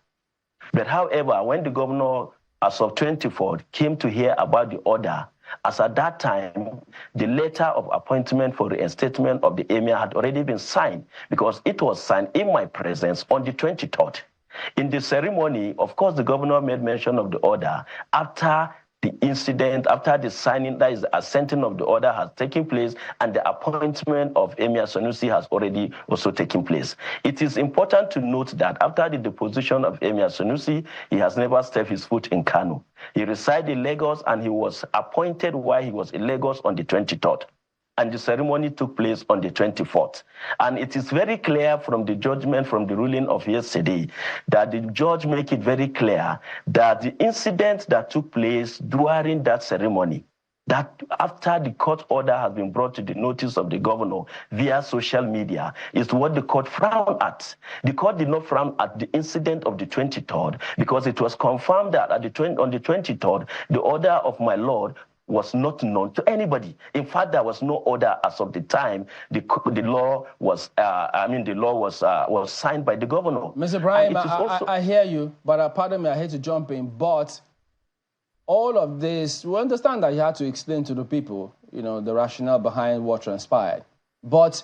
But however, when the governor, as of 24th, came to hear about the order, as at that time, the letter of appointment for reinstatement of the emir had already been signed, because it was signed in my presence on the 23rd. In the ceremony, of course, the governor made mention of the order after the incident, after the signing, that is the assenting of the order has taken place, and the appointment of Emir Sanusi has already also taken place. It is important to note that after the deposition of Emir Sanusi, he has never stepped his foot in Kano. He resided in Lagos, and he was appointed while he was in Lagos on the 23rd. And the ceremony took place on the 24th. And it is very clear from the judgment, from the ruling of yesterday, that the judge make it very clear that the incident that took place during that ceremony, that after the court order has been brought to the notice of the governor via social media, is what the court frowned at. The court did not frown at the incident of the 23rd, because it was confirmed that on the 23rd, the order of my lord was not known to anybody. In fact, there was no order as of the time the law was. The law was signed by the governor. Mr. Ibrahim, I hear you, but pardon me, I hate to jump in, but all of this, we understand that you had to explain to the people, the rationale behind what transpired. But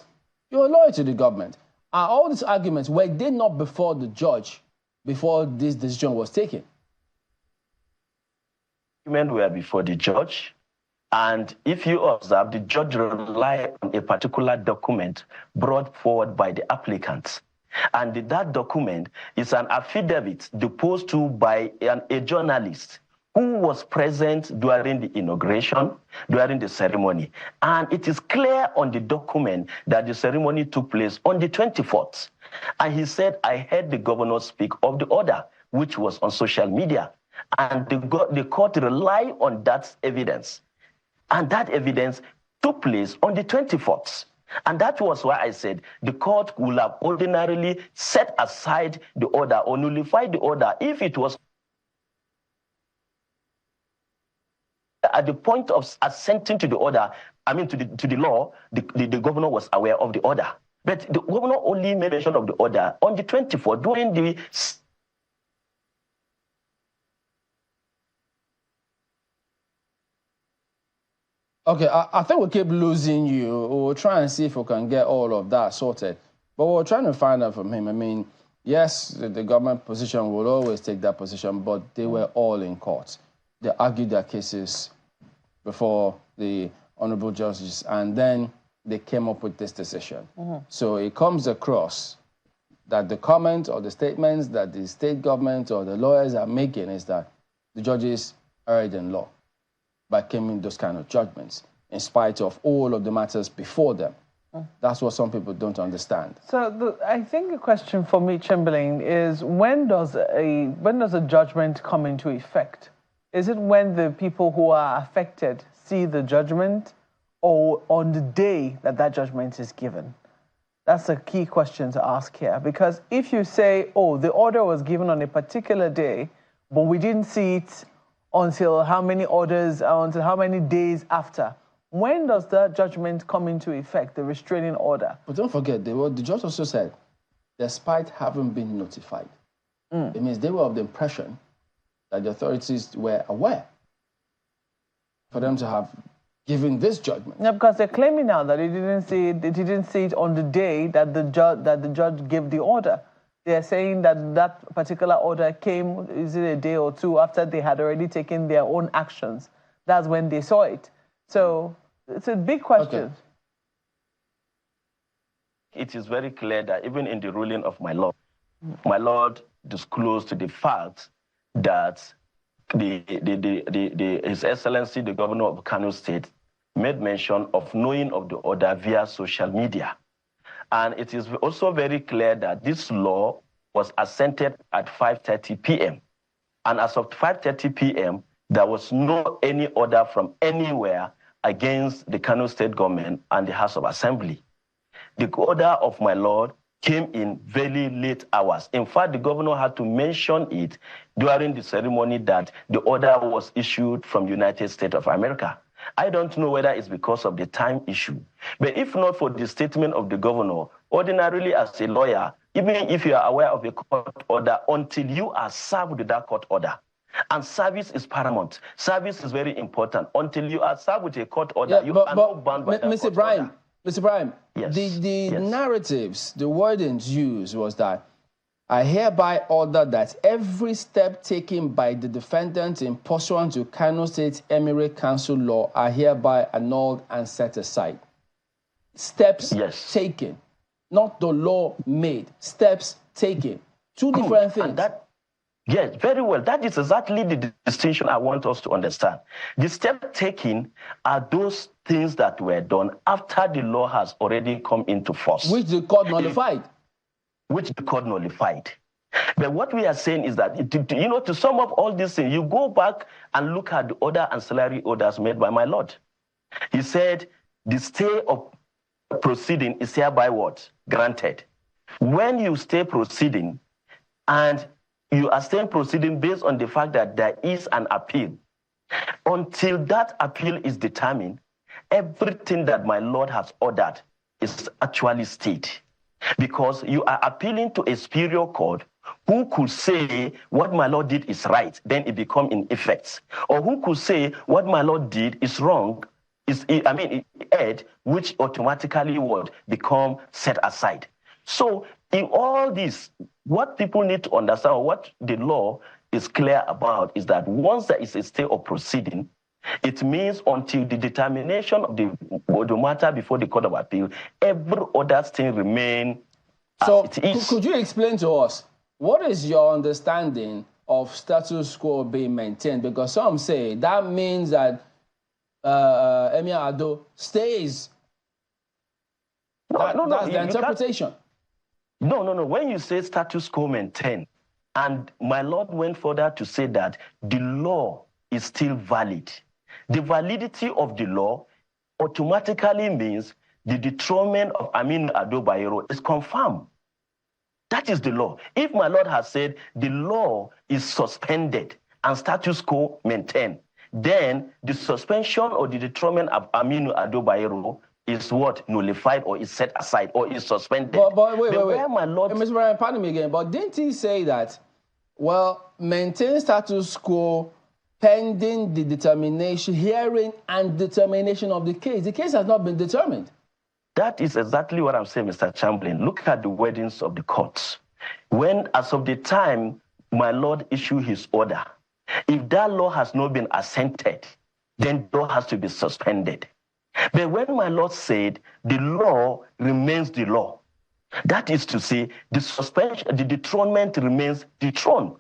you're loyal to the government. And all these arguments, were they not before the judge before this decision was taken? Arguments were before the judge. And if you observe, the judge relied on a particular document brought forward by the applicants. And that document is an affidavit deposed to by a journalist who was present during the inauguration, during the ceremony. And it is clear on the document that the ceremony took place on the 24th. And he said, I heard the governor speak of the order, which was on social media. And the court relied on that evidence. And that evidence took place on the 24th. And that was why I said the court would have ordinarily set aside the order or nullified the order if it was at the point of assenting to the order, to the law, the governor was aware of the order. But the governor only made mention of the order on the 24th during the... Okay, I think we'll keep losing you. We'll try and see if we can get all of that sorted. But we're trying to find out from him. Yes, the government position will always take that position, but they were all in court. They argued their cases before the honorable judges, and then they came up with this decision. So it comes across that the comment or the statements that the state government or the lawyers are making is that the judges erred in law by claiming those kind of judgments, in spite of all of the matters before them. That's what some people don't understand. So I think the question for me, Chamberlain, is when does a judgment come into effect? Is it when the people who are affected see the judgment, or on the day that that judgment is given? That's a key question to ask here. Because if you say, oh, the order was given on a particular day, but we didn't see it until how many days after, when does that judgment come into effect, the restraining order? But don't forget, the judge also said, despite having been notified, it means they were of the impression that the authorities were aware for them to have given this judgment. Yeah, because they're claiming now that they didn't see it on the day that the judge gave the order. They're saying that that particular order came, is it a day or two after they had already taken their own actions? That's when they saw it. So it's a big question. Okay. It is very clear that even in the ruling of my Lord disclosed the fact that His Excellency, the Governor of Kano State, made mention of knowing of the order via social media. And it is also very clear that this law was assented at 5:30 p.m. And as of 5:30 p.m., there was no any order from anywhere against the Kano State government and the House of Assembly. The order of my Lord came in very late hours. In fact, the governor had to mention it during the ceremony that the order was issued from the United States of America. I don't know whether it's because of the time issue. But if not for the statement of the governor, ordinarily as a lawyer, even if you are aware of a court order, until you are served with that court order, and service is paramount. Service is very important. Until you are served with a court order, you are not bound by that Mr. court Ibrahim, order. Mr. Ibrahim, yes. the narratives, the wordings used was that I hereby order that every step taken by the defendant in pursuant to Kano State Emirate Council law are hereby annulled and set aside. Steps taken, not the law made. Steps taken. Two different things. Yes, very well. That is exactly the distinction I want us to understand. The steps taken are those things that were done after the law has already come into force. Which the court nullified. Which the court nullified. But what we are saying is that, to sum up all these things, you go back and look at the other ancillary orders made by my Lord. He said, the stay of proceeding is hereby what? Granted. When you stay proceeding, and you are staying proceeding based on the fact that there is an appeal, until that appeal is determined, everything that my Lord has ordered is actually stayed. Because you are appealing to a superior court who could say what my Lord did is right, then it become in effect. Or who could say what my Lord did is wrong, it erred, which automatically would become set aside. So in all this, what people need to understand, or what the law is clear about, is that once there is a stay of proceeding, it means until the determination of the matter before the Court of Appeal, every other thing remain as it is. Could you explain to us, what is your understanding of status quo being maintained? Because some say that means that Emir Ado stays. That's the interpretation. No. When you say status quo maintained, and my Lord went further to say that the law is still valid. The validity of the law automatically means the dethronement of Aminu Ado Bayero is confirmed. That is the law. If my Lord has said the law is suspended and status quo maintained, then the suspension or the dethronement of Aminu Ado Bayero is what? Nullified, or is set aside, or is suspended. But wait. My Lord... Mr. Brian, pardon me again, but didn't he say that, well, maintain status quo pending the determination, hearing and determination of the case? The case has not been determined. That is exactly what I'm saying, Mr. Chamberlain. Look at the wordings of the courts. When, as of the time my Lord issued his order, if that law has not been assented, then the law has to be suspended. But when my Lord said the law remains the law, that is to say, the suspension, the dethronement remains dethroned.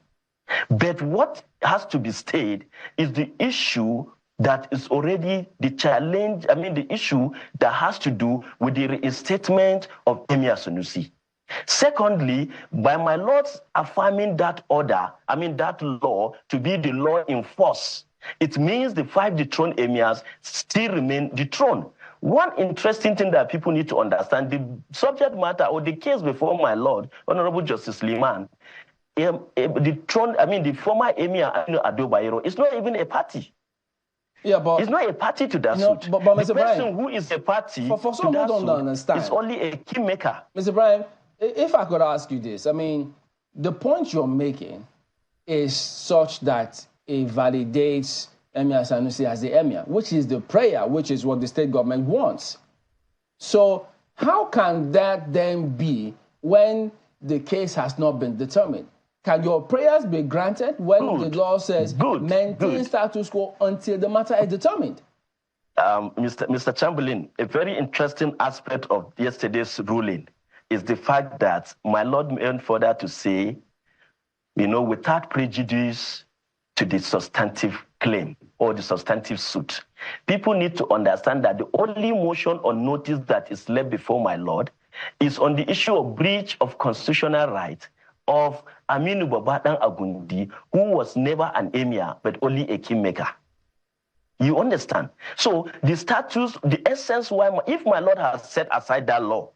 But what has to be stayed is the issue that is already the challenge, the issue that has to do with the reinstatement of Emir Sanusi. Secondly, by my Lord's affirming that order, that law to be the law in force, it means the 5 dethroned emirs still remain dethroned. One interesting thing that people need to understand, the subject matter or the case before my Lord, Honorable Justice Liman, the former Emir Ado Bayero is not even a party. Yeah, but it's not a party to that suit. But the Mr. person Brian, who is a party for some who don't understand, is only a kingmaker. Mr. Brian, if I could ask you this, the point you're making is such that it validates Emir Sanusi as the emir, which is the prayer, which is what the state government wants. So how can that then be when the case has not been determined? Can your prayers be granted when the law says maintain status quo until the matter is determined? Mr. Chamberlain, a very interesting aspect of yesterday's ruling is the fact that my Lord went further to say, without prejudice to the substantive claim or the substantive suit. People need to understand that the only motion or notice that is left before my Lord is on the issue of breach of constitutional right of Aminu Babatan Agundi, who was never an emir, but only a kingmaker. You understand? So the status, the essence why, if my Lord has set aside that law,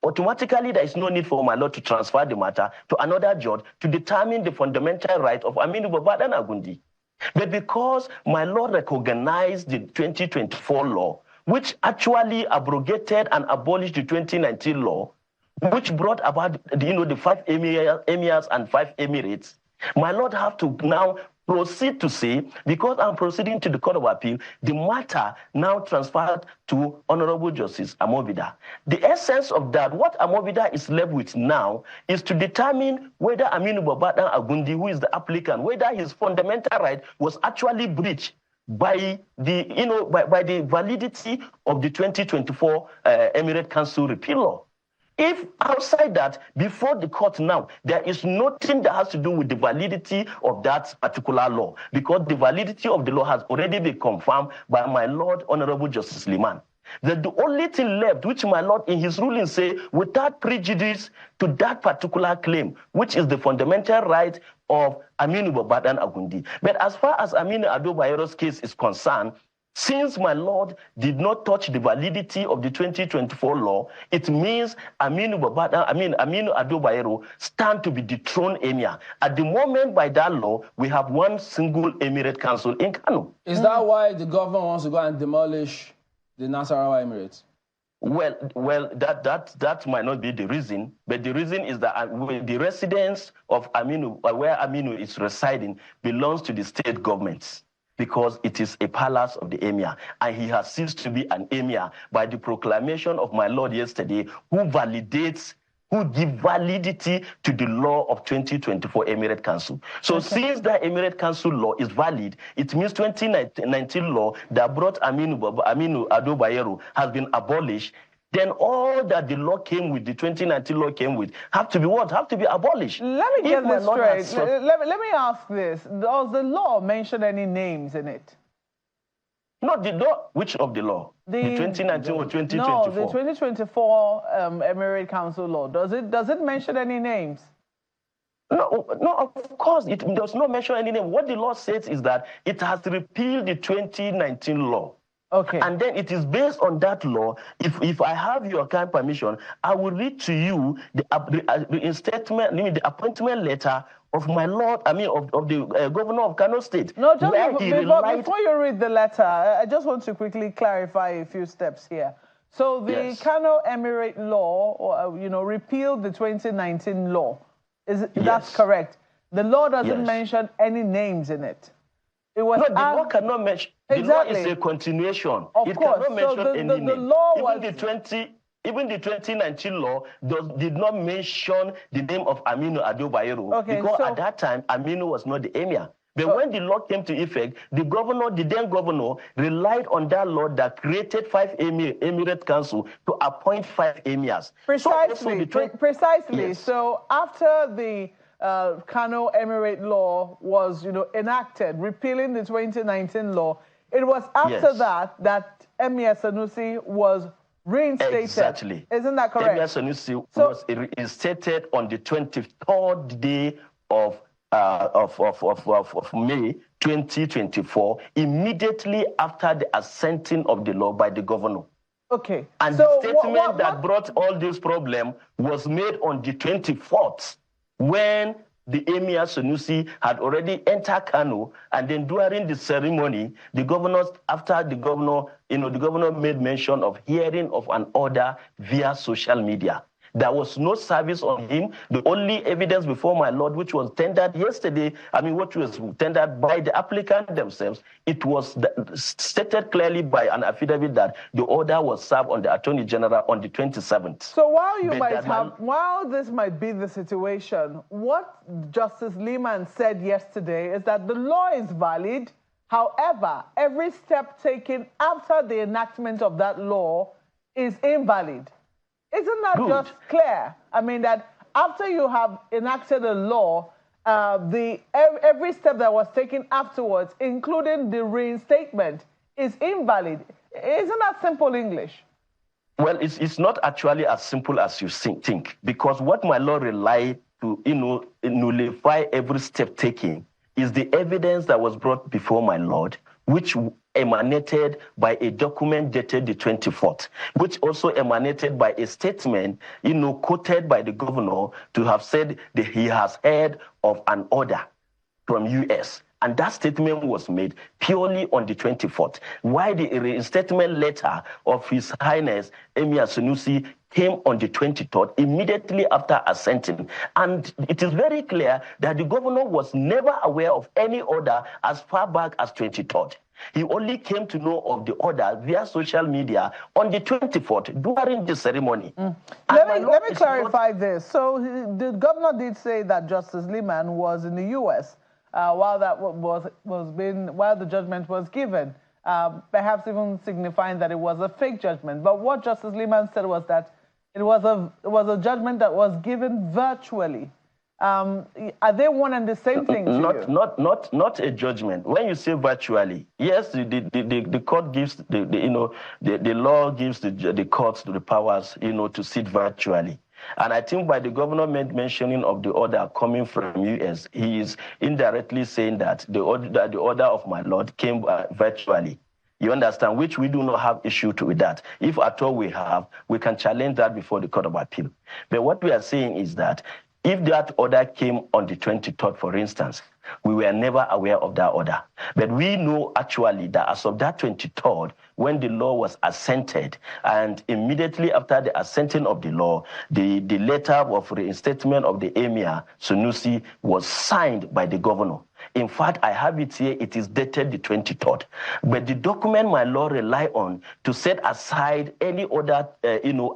automatically there is no need for my Lord to transfer the matter to another judge to determine the fundamental right of Aminu Babatan Agundi. But because my Lord recognized the 2024 law, which actually abrogated and abolished the 2019 law, which brought about the 5 emirs and 5 emirates, my Lord have to now proceed to say, because I'm proceeding to the Court of Appeal, the matter now transferred to Honorable Justice Amovida. The essence of that, what Amovida is left with now, is to determine whether Aminu Babatan Agundi, who is the applicant, whether his fundamental right was actually breached by the, by the validity of the 2024 Emirate Council repeal law. If outside that, before the court now, there is nothing that has to do with the validity of that particular law, because the validity of the law has already been confirmed by my Lord Honorable Justice Liman. That the only thing left, which my Lord in his ruling say, without prejudice to that particular claim, which is the fundamental right of Aminu Babatan Agundi. But as far as Aminu Ado Bayero's case is concerned, since my Lord did not touch the validity of the 2024 law, it means Aminu Ado Bayero stand to be dethroned emir. At the moment, by that law, we have one single emirate council in Kano. Is that why the government wants to go and demolish the Nasarawa Emirates? Well, that might not be the reason, but the reason is that the residence of Aminu, where Aminu is residing, belongs to the state governments because it is a palace of the emir, and he has ceased to be an emir by the proclamation of my lord yesterday, who give validity to the law of 2024 Emirate Council. So since the Emirate Council law is valid, it means 2019 law that brought Aminu Ado Bayero has been abolished. Then all that the law came with, the 2019 law came with, have to be what? Have to be abolished. Let me get this straight. Let me ask this. Does the law mention any names in it? Not the law. Which of the law? The 2019 or 2024? No, the 2024 Emirate Council law. Does it mention any names? No, of course it does not mention any name. What the law says is that it has repealed the 2019 law. Okay. And then it is based on that law. If I have your kind permission, I will read to you the appointment letter of my lord, of the governor of Kano State. No, just before you read the letter, I just want to quickly clarify a few steps here. So the Kano Emirate law, repealed the 2019 law. That's correct? The law doesn't mention any names in it. It was the law cannot mention. Exactly. The law is a continuation. It cannot mention any name. The law Even the 2019 law did not mention the name of Aminu Ado Bayero because at that time Aminu was not the emir. But when the law came to effect, the then governor, relied on that law that created 5 emirate council to appoint 5 emirs. Precisely. Yes. So after the Kano Emirate law was, enacted, repealing the 2019 law, it was after that Emir Sanusi was reinstated. Exactly. Isn't that correct? Emir Sanusi was reinstated on the 23rd day of May 2024, immediately after the assenting of the law by the governor. Okay. And the statement that brought all this problem was made on the 24th, when the Emir Sanusi had already entered Kano, and then during the ceremony, the governor made mention of hearing of an order via social media. There was no service on him. The only evidence before my lord, which was tendered yesterday, which was tendered by the applicant themselves, it was stated clearly by an affidavit that the order was served on the Attorney General on the 27th. So while this might be the situation, what Justice Lehman said yesterday is that the law is valid. However, every step taken after the enactment of that law is invalid. Isn't that just clear? That after you have enacted a law, every step that was taken afterwards, including the reinstatement, is invalid. Isn't that simple English? Well, it's not actually as simple as you think, because what my law relied to nullify every step taken is the evidence that was brought before my lord, which emanated by a document dated the 24th, which also emanated by a statement, quoted by the governor to have said that he has heard of an order from US. And that statement was made purely on the 24th. Why the reinstatement letter of His Highness Emir Sanusi came on the 23rd, immediately after assenting. And it is very clear that the governor was never aware of any order as far back as 23rd. He only came to know of the order via social media on the 24th during the ceremony. Let me clarify this. So the governor did say that Justice Lehman was in the U.S. While the judgment was given, perhaps even signifying that it was a fake judgment. But what Justice Lehman said was that it was a judgment that was given virtually. Are they one and the same thing to you? Not a judgment. When you say virtually, yes, the court gives the law gives the courts the powers to sit virtually. And I think by the governor mentioning of the order coming from US, he is indirectly saying that the order of my lord came virtually. You understand? Which we do not have issue with that. If at all we have, we can challenge that before the Court of Appeal. But what we are saying is that If that order came on the 23rd, for instance, we were never aware of that order. But we know actually that as of that 23rd, when the law was assented, and immediately after the assenting of the law, the letter of reinstatement of the Emir, Sunusi, was signed by the governor. In fact, I have it here, it is dated the 23rd. But the document my law rely on to set aside any other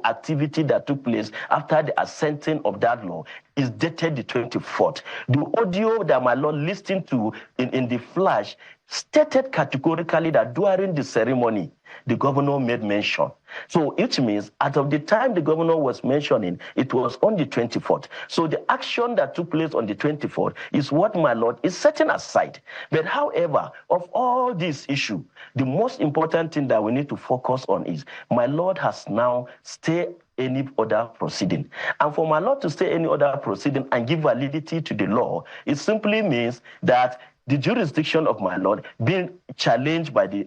activity that took place after the assenting of that law is dated the 24th. The audio that my law listened to in the flash stated categorically that during the ceremony, the governor made mention. So it means as of the time the governor was mentioning, it was on the 24th. So the action that took place on the 24th is what my lord is setting aside. But however, of all this issue, the most important thing that we need to focus on is my lord has now stayed any other proceeding. And for my lord to stay any other proceeding and give validity to the law, it simply means that the jurisdiction of my lord being challenged by the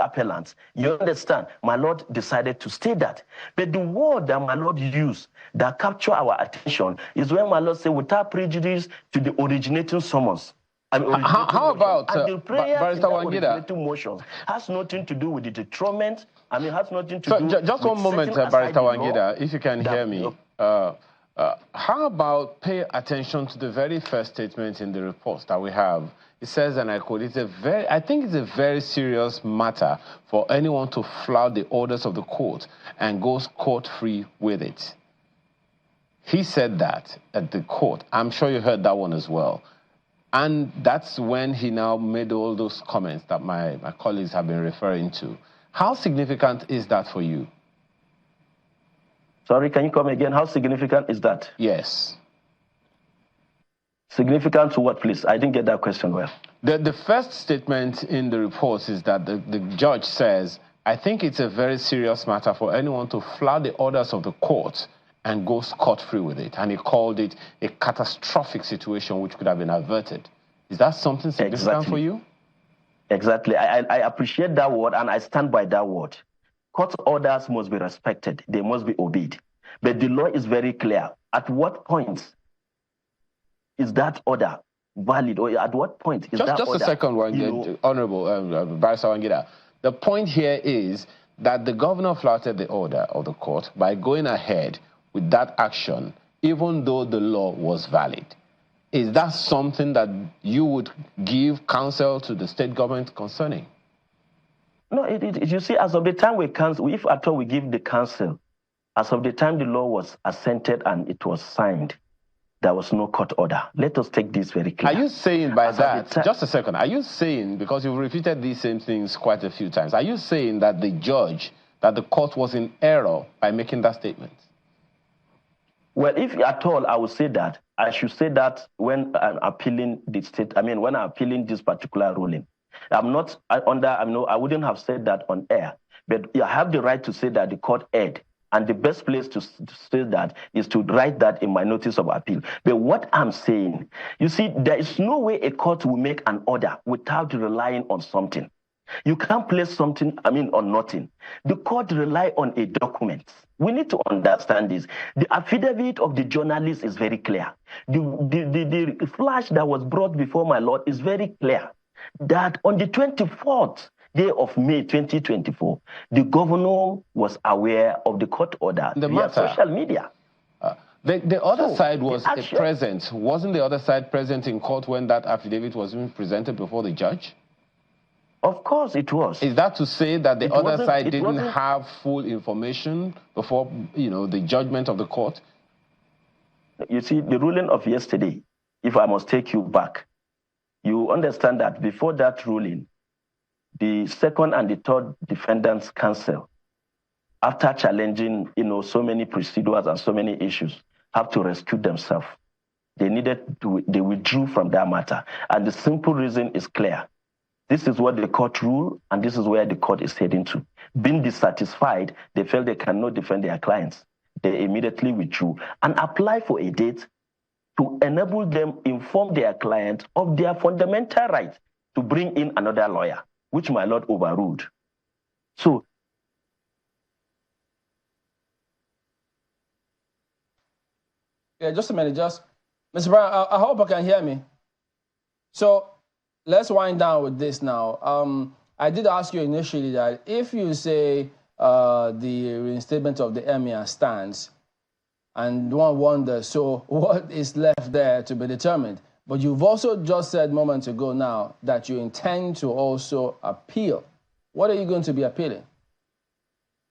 appellants. You understand? My lord decided to stay that. But the word that my lord used that capture our attention is when my lord said, without prejudice to the originating summons. I mean, how about the prayer Barrister Wangida motion has nothing to do with the detriment. I mean, has nothing to do. Just one moment, Barrister Wangida, if you can hear me. How about pay attention to the very first statement in the report that we have? It says, and I quote, I think it's a very serious matter for anyone to flout the orders of the court and go scot-free with it. He said that at the court. I'm sure you heard that one as well. And that's when he now made all those comments that my colleagues have been referring to. How significant is that for you? Sorry, can you come again? How significant is that? Yes. Significant to what, please? I didn't get that question well. The first statement in the report is that the judge says, I think it's a very serious matter for anyone to flout the orders of the court and go scot-free with it. And he called it a catastrophic situation which could have been averted. Is that something significant for you? Exactly. I appreciate that word and I stand by that word. Court orders must be respected. They must be obeyed. But the law is very clear. At what point is that order valid? Or at what point is that order? Just a second, Honorable Barrister Wangida. The point here is that the governor flouted the order of the court by going ahead with that action, even though the law was valid. Is that something that you would give counsel to the state government concerning? No, you see, as of the time we cancel, if at all we give the counsel, as of the time the law was assented and it was signed, there was no court order. Let us take this very clear. Are you saying by that, just a second, are you saying, because you've repeated these same things quite a few times, are you saying that the judge, that the court was in error by making that statement? Well, if at all, I would say that. I should say that when I'm appealing the state, when I'm appealing this particular ruling. I'm not under, I wouldn't have said that on air, but I have the right to say that the court erred. And the best place to say that is to write that in my notice of appeal. But what I'm saying, you see, there is no way a court will make an order without relying on something. You can't place something, on nothing. The court rely on a document. We need to understand this. The affidavit of the journalist is very clear. The flash that was brought before my lord is very clear. That on the 24th day of May 2024, the governor was aware of the court order via social media. The other side was present. Wasn't the other side present in court when that affidavit was being presented before the judge? Of course it was. Is that to say that the other side didn't have full information before, the judgment of the court? You see, the ruling of yesterday, if I must take you back, you understand that before that ruling, the second and the third defendants' counsel, after challenging, so many procedures and so many issues, have to rescue themselves. They withdrew from that matter. And the simple reason is clear. This is what the court ruled, and this is where the court is heading to. Being dissatisfied, they felt they cannot defend their clients. They immediately withdrew and applied for a date to enable them inform their client of their fundamental right to bring in another lawyer, which my lord overruled. So, Yeah, just a minute. Mr. Brown, I hope I can hear me. So let's wind down with this now. I did ask you initially that if you say the reinstatement of the emir stands, and one wonders, so what is left there to be determined? But you've also just said moments ago now that you intend to also appeal. What are you going to be appealing?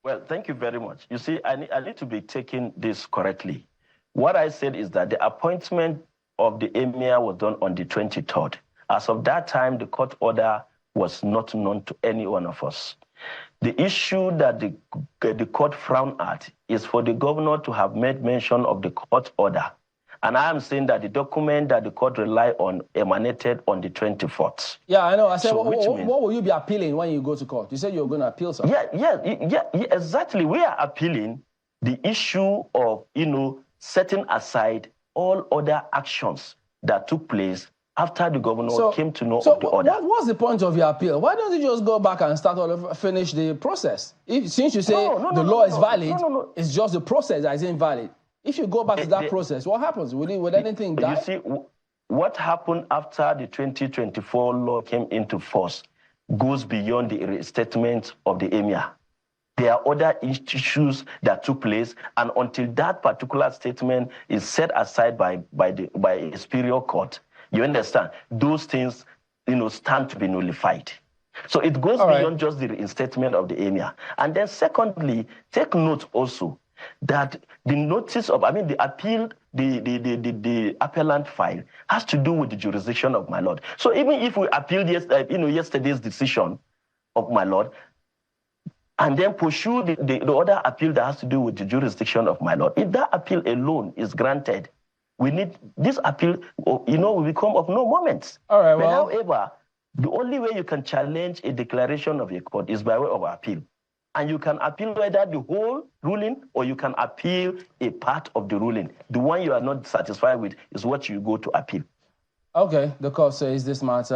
Well, thank you very much. You see, I need to be taking this correctly. What I said is that the appointment of the emir was done on the 23rd. As of that time, the court order was not known to any one of us. The issue that the court frowned at is for the governor to have made mention of the court order. And I am saying that the document that the court relied on emanated on the 24th. Yeah, I know. I said, So, what will you be appealing when you go to court? You said you're going to appeal something. Yeah, exactly. We are appealing the issue of, setting aside all other actions that took place after the governor came to know of the order. What's the point of your appeal? Why don't you just go back and start all over, finish the process? Since you say the law is valid, it's just the process that is invalid. If you go back to that process, what happens? Will anything die? You see, what happened after the 2024 law came into force goes beyond the restatement of the emir. There are other issues that took place, and until that particular statement is set aside by a superior court, you understand, those things, stand to be nullified. So it goes beyond just the reinstatement of the emir. And then secondly, take note also that the notice of, the appeal, the appellant file has to do with the jurisdiction of my lord. So even if we appealed yesterday's decision of my lord, and then pursue the other appeal that has to do with the jurisdiction of my lord, if that appeal alone is granted, we need this appeal, will become of no moment. All right, but however, the only way you can challenge a declaration of a court is by way of appeal. And you can appeal whether the whole ruling or you can appeal a part of the ruling. The one you are not satisfied with is what you go to appeal. Okay, the court says this matter,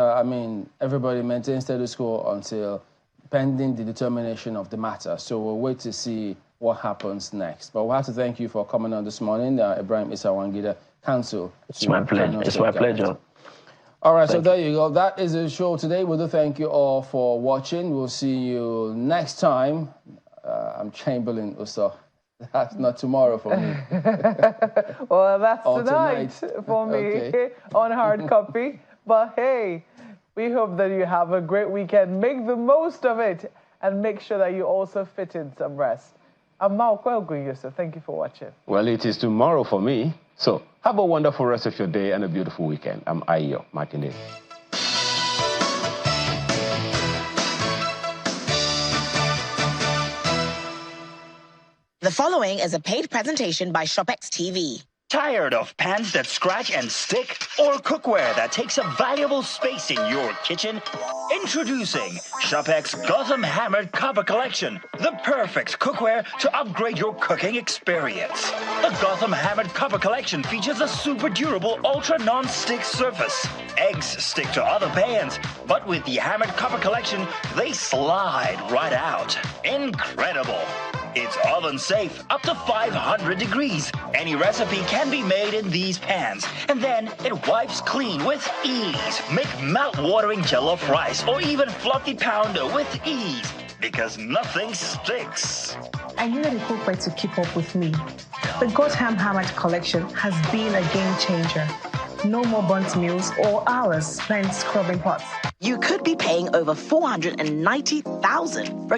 everybody maintains status quo until pending the determination of the matter. So we'll wait to see what happens next. But we have to thank you for coming on this morning, Ibrahim Issa Wangida, Counsel. It's my pleasure. It's my pleasure. All right, so there you go. That is the show today. We do thank you all for watching. We'll see you next time. I'm Chamberlain Uso. That's not tomorrow for me. Well, that's tonight for me on Hard Copy. But hey, we hope that you have a great weekend. Make the most of it and make sure that you also fit in some rest. I'm Malcolm Yusuf. Thank you for watching. Well, it is tomorrow for me. So have a wonderful rest of your day and a beautiful weekend. I'm Ayo Martinez. The following is a paid presentation by ShopX TV. Tired of pans that scratch and stick? Or cookware that takes up valuable space in your kitchen? Introducing ShopX Gotham Hammered Copper Collection, the perfect cookware to upgrade your cooking experience. The Gotham Hammered Copper Collection features a super durable ultra non-stick surface. Eggs stick to other pans, but with the Hammered Copper Collection, they slide right out. Incredible! It's oven safe, up to 500 degrees. Any recipe can be made in these pans, and then it wipes clean with ease. Make mouth-watering jollof rice or even fluffy pounder with ease, because nothing sticks. I needed a cookware to keep up with me. The Gotham Hammered Collection has been a game changer. No more burnt meals or hours spent scrubbing pots. You could be paying over $490,000 for